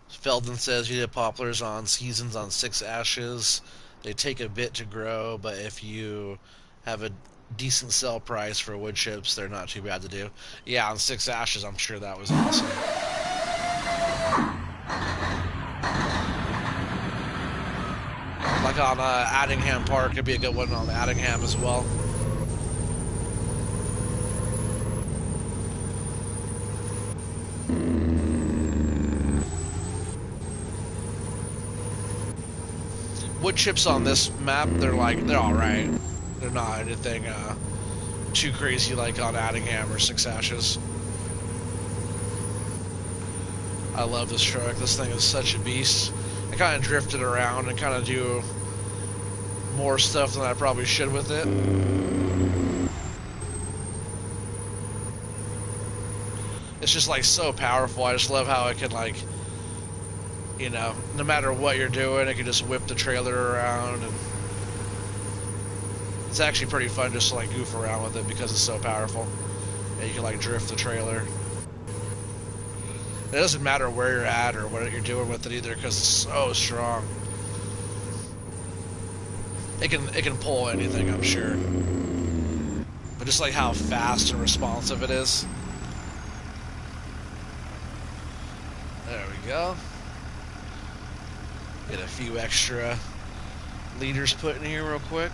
Feldon says you did poplars on seasons on 6 ashes. They take a bit to grow, but if you have a decent sell price for wood chips, they're not too bad to do. Yeah, on 6 ashes, I'm sure that was awesome. Like on Addingham Park, it'd be a good one on Addingham as well. Wood chips on this map, they're alright. They're not anything too crazy like on Addingham or 6 ashes. I love this truck. This thing is such a beast. I kind of drifted around and kind of do more stuff than I probably should with it. It's just like so powerful. I just love how it can, like, you know, no matter what you're doing, it can just whip the trailer around, and it's actually pretty fun just to like goof around with it because it's so powerful. And you can like drift the trailer. It doesn't matter where you're at or what you're doing with it either because it's so strong. It can pull anything, I'm sure. But just like how fast and responsive it is. There we go. Get a few extra liters put in here real quick.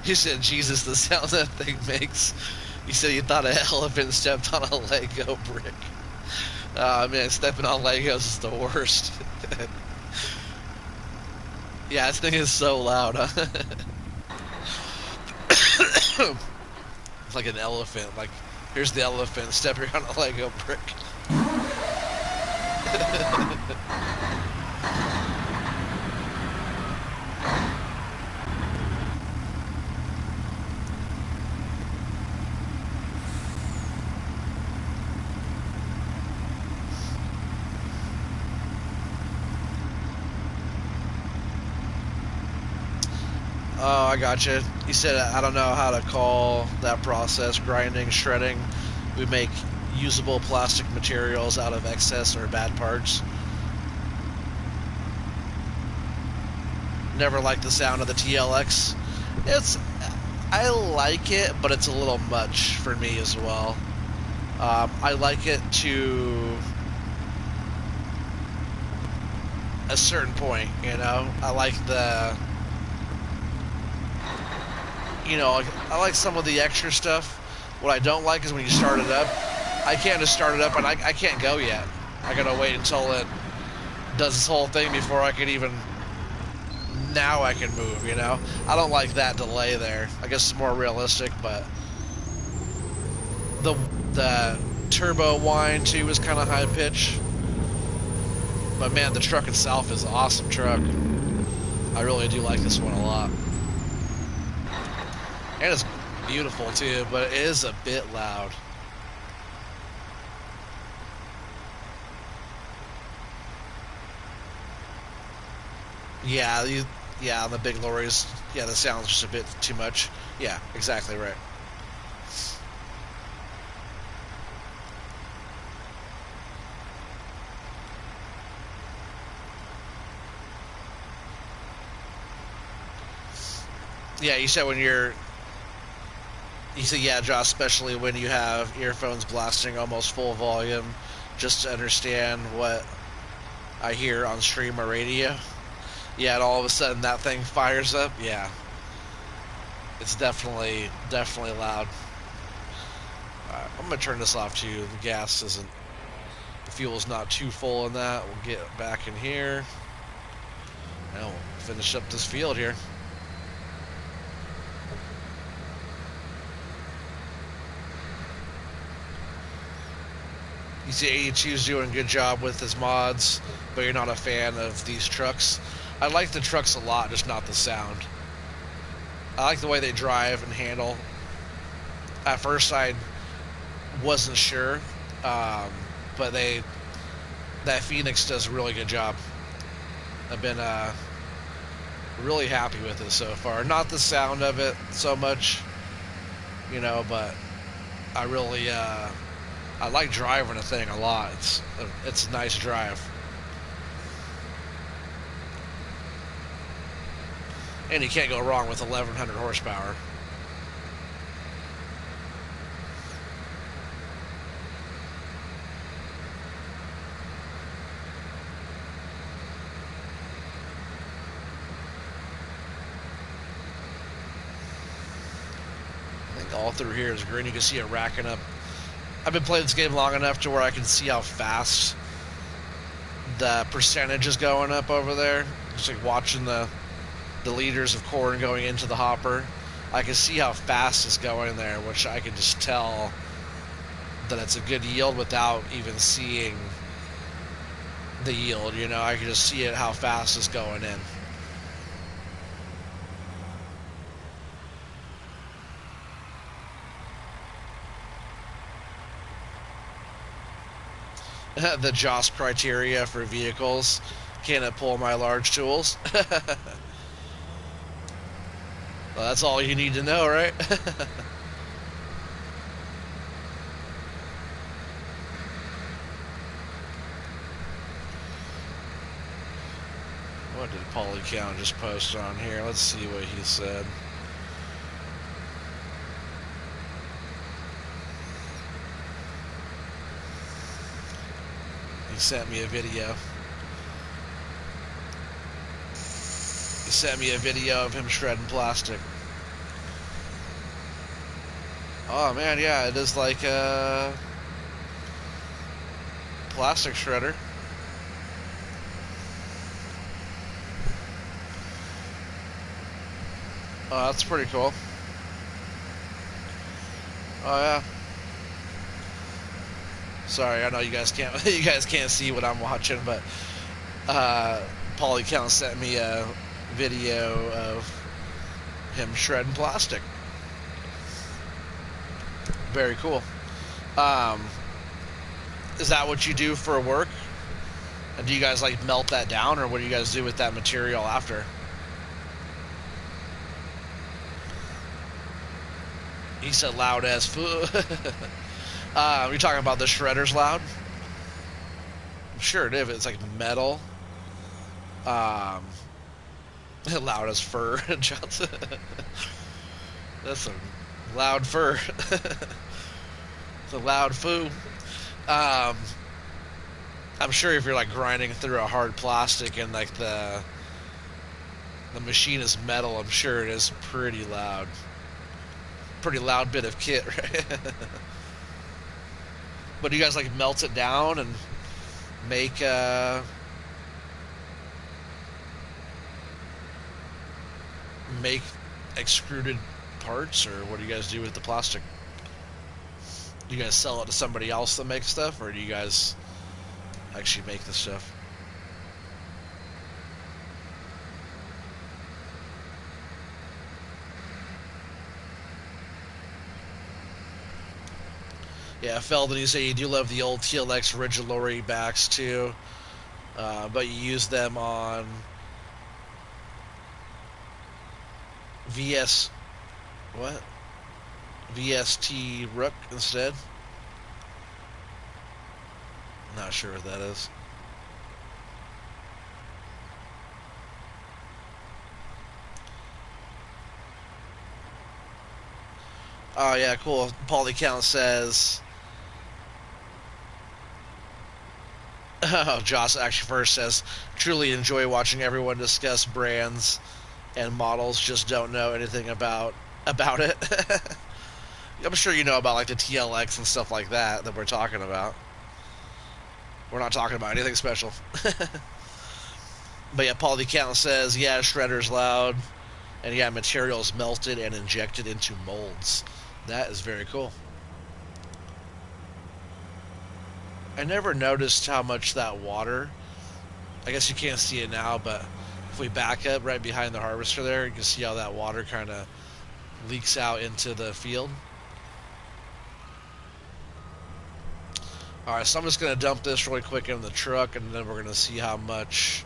You said, Jesus, the sound that thing makes. You said you thought an elephant stepped on a Lego brick. Man, stepping on Legos is the worst. Yeah, this thing is so loud, huh? It's like an elephant. Like, here's the elephant stepping on a Lego brick. Oh, I gotcha. You said I don't know how to call that process. Grinding, shredding. We make usable plastic materials out of excess or bad parts. Never liked the sound of the TLX. I like it, but it's a little much for me as well. I like it to a certain point, you know? I like the... You know, I like some of the extra stuff. What I don't like is when you start it up. I can't just start it up and I can't go yet. I gotta wait until it does this whole thing before I can even... Now I can move, you know? I don't like that delay there. I guess it's more realistic, but... The turbo whine, too, is kind of high pitch. But man, the truck itself is an awesome truck. I really do like this one a lot. And it's beautiful too, but it is a bit loud. Yeah, yeah, on the big lorries, yeah, the sound's just a bit too much. Yeah, exactly right. Yeah, you said when you're... You said, yeah, Josh, especially when you have earphones blasting almost full volume, just to understand what I hear on stream or radio. Yeah, and all of a sudden that thing fires up. Yeah, it's definitely loud. Alright, I'm gonna turn this off too. The gas isn't, the fuel's not too full in that. We'll get back in here. Now we'll finish up this field here. You see 82's doing a good job with his mods, but you're not a fan of these trucks. I like the trucks a lot, just not the sound. I like the way they drive and handle. At first, I wasn't sure, but that Phoenix does a really good job. I've been really happy with it so far. Not the sound of it so much, but I really I like driving the thing a lot. It's a nice drive. And you can't go wrong with 1100 horsepower. I think all through here is green. You can see it racking up. I've been playing this game long enough to where I can see how fast the percentage is going up over there. Just like watching the liters of corn going into the hopper. I can see how fast it's going there, which I can just tell that it's a good yield without even seeing the yield. I can just see it how fast it's going in. The JOS criteria for vehicles. Can it pull my large tools? Well, that's all you need to know, right? What did Polycount just post on here? Let's see what he said. He sent me a video. He sent me a video of him shredding plastic. Oh man, yeah, it is like a plastic shredder. Oh, that's pretty cool. Oh yeah. Sorry, I know you guys can't see what I'm watching, but Polycount sent me a video of him shredding plastic. Very cool. Is that what you do for work? And do you guys like melt that down, or what do you guys do with that material after? He said loud as food. You're talking about the shredder's loud? I'm sure it is. It's like metal. Loud as fur, Johnson. That's a loud fur. It's a loud foo. I'm sure if you're like grinding through a hard plastic and like the machine is metal, I'm sure it is pretty loud. Pretty loud bit of kit, right? But do you guys like melt it down and make extruded parts, or what do you guys do with the plastic? Do you guys sell it to somebody else that makes stuff, or do you guys actually make the stuff? Yeah, Feldon, you say you do love the old TLX rigid lorry backs too, but you use them on VST Rook instead? Not sure what that is. Oh yeah, cool. Polycount says, oh, Joss actually first says, truly enjoy watching everyone discuss brands and models, just don't know anything about it. I'm sure you know about like the TLX and stuff like that we're talking about. We're not talking about anything special. But yeah, Polycount says, yeah, shredder's loud, and yeah, materials melted and injected into molds. That is very cool. I never noticed how much that water, I guess you can't see it now, but if we back up right behind the harvester there, you can see how that water kind of leaks out into the field. Alright, so I'm just going to dump this really quick in the truck, and then we're going to see how much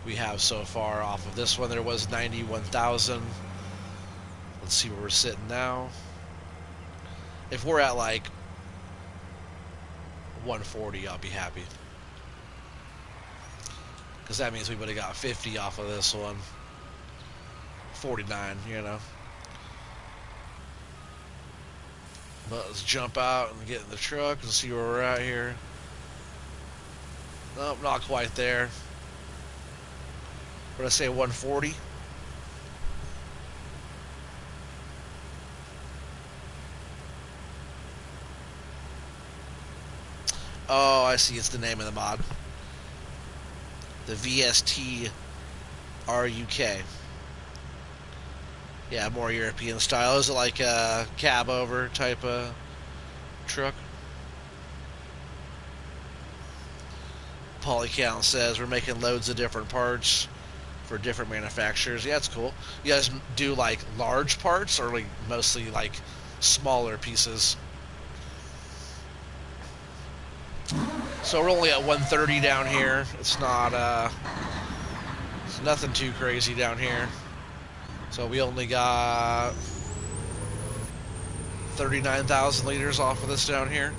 we have so far off of this one. There was 91,000. Let's see where we're sitting now. If we're at like 140, I'll be happy. Because that means we would have got 50 off of this one. 49, you know. But let's jump out and get in the truck and see where we're at here. Nope, not quite there. What did I say, 140? Oh, I see. It's the name of the mod. The VST RUK. Yeah, more European style. Is it like a cab over type of truck? Polycount says we're making loads of different parts for different manufacturers. Yeah, it's cool. You guys do like large parts or like mostly like smaller pieces? So we're only at 130 down here. It's not it's nothing too crazy down here. So we only got 39,000 liters off of this down here.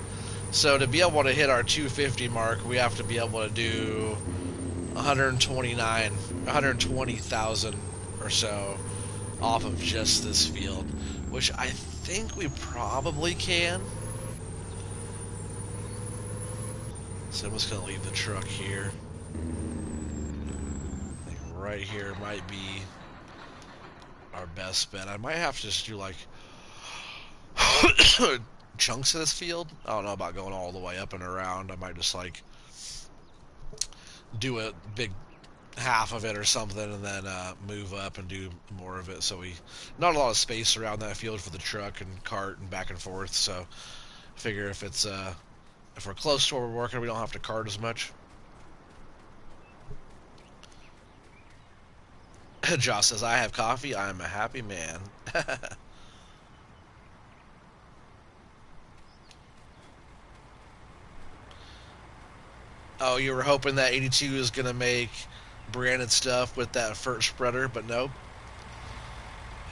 So to be able to hit our 250 mark, we have to be able to do 120,000 or so off of just this field, which I think we probably can. So I'm just going to leave the truck here. I think right here might be our best bet. I might have to just do like chunks of this field. I don't know about going all the way up and around. I might just like do a big half of it or something and then move up and do more of it. So we not a lot of space around that field for the truck and cart and back and forth. So I figure if it's if we're close to where we're working, we don't have to cart as much. Josh says, I have coffee. I'm a happy man. Oh, you were hoping that 82 is going to make branded stuff with that first spreader, but nope.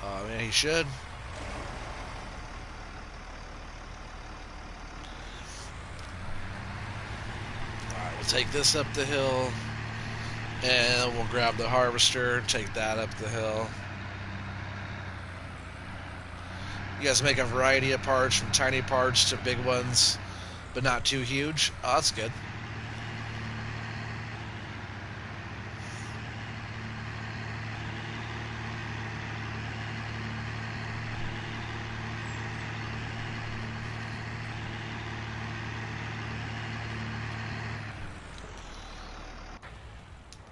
Oh, man, he should. Alright, we'll take this up the hill. And we'll grab the harvester, take that up the hill. You guys make a variety of parts, from tiny parts to big ones, but not too huge. Oh, that's good.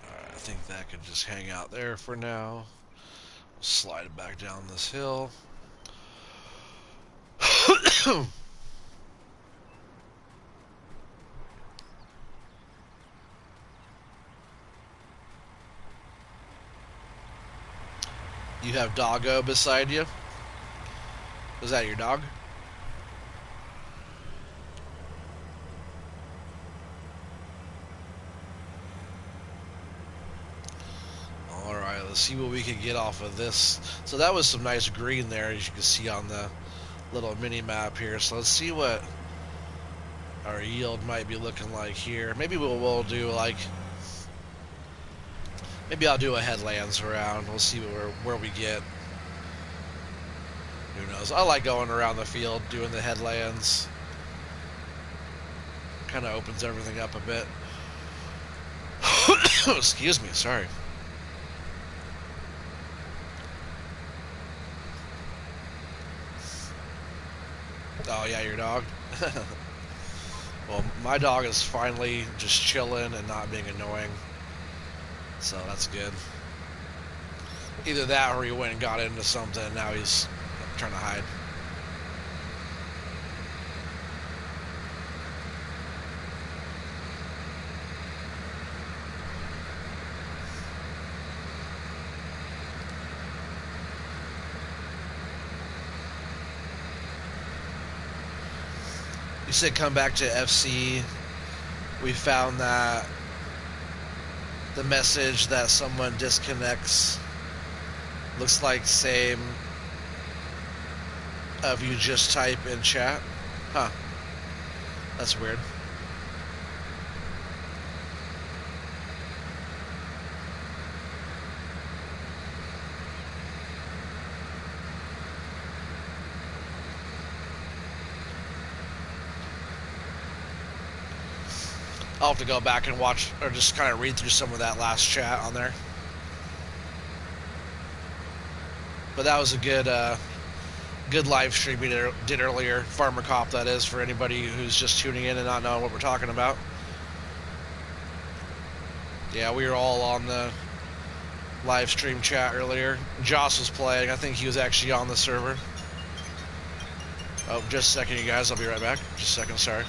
I think that could just hang out there for now. We'll slide it back down this hill. You have Doggo beside you? Is that your dog? Alright, let's see what we can get off of this. So that was some nice green there, as you can see on the little mini map here. So let's see what our yield might be looking like here. Maybe we'll do like, maybe I'll do a headlands around. We'll see where we get. Who knows? I like going around the field doing the headlands. Kind of opens everything up a bit. Excuse me, sorry. Oh yeah, your dog? Well, my dog is finally just chilling and not being annoying. So that's good. Either that or he went and got into something and now he's trying to hide. You said come back to FC. We found that the message that someone disconnects looks like same of you just type in chat. Huh. That's weird. I'll have to go back and watch, or just kind of read through some of that last chat on there. But that was a good live stream we did earlier. Farmer Cop, that is, for anybody who's just tuning in and not knowing what we're talking about. Yeah, we were all on the live stream chat earlier. Joss was playing. I think he was actually on the server. Oh, just a second, you guys. I'll be right back. Just a second, sorry.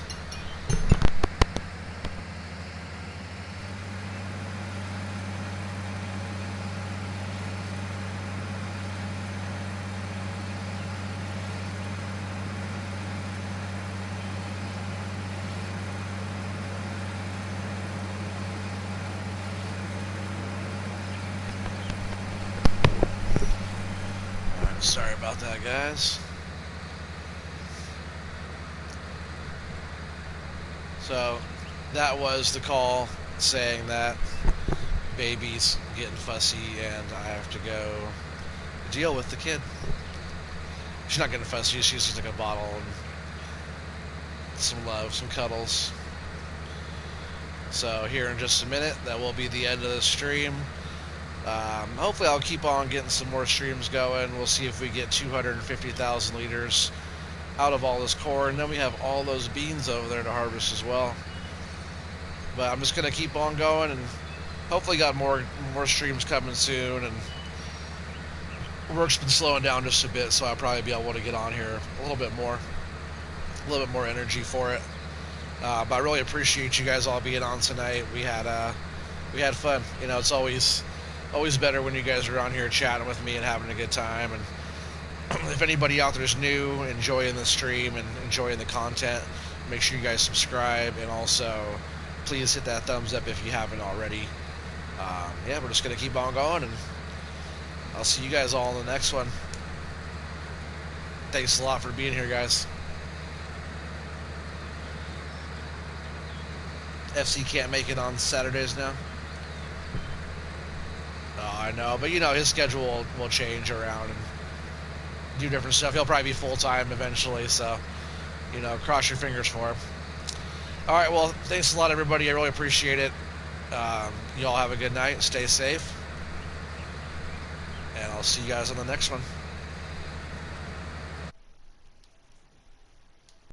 Sorry about that, guys. So, that was the call saying that baby's getting fussy and I have to go deal with the kid. She's not getting fussy, she's just like a bottle and some love, some cuddles. So, here in just a minute, that will be the end of the stream. Hopefully I'll keep on getting some more streams going. We'll see if we get 250,000 liters out of all this corn. Then we have all those beans over there to harvest as well. But I'm just going to keep on going and hopefully got more streams coming soon. And work's been slowing down just a bit, so I'll probably be able to get on here a little bit more energy for it. But I really appreciate you guys all being on tonight. We had fun. You know, it's always better when you guys are on here chatting with me and having a good time. And if anybody out there is new, enjoying the stream and enjoying the content, make sure you guys subscribe, and also please hit that thumbs up if you haven't already. Yeah, we're just going to keep on going, and I'll see you guys all in the next one. Thanks a lot for being here, guys. FC can't make it on Saturdays now. Oh, I know, but you know, his schedule will change around and do different stuff. He'll probably be full-time eventually, so, you know, cross your fingers for him. Alright, well, thanks a lot, everybody. I really appreciate it. You all have a good night. Stay safe. And I'll see you guys on the next one.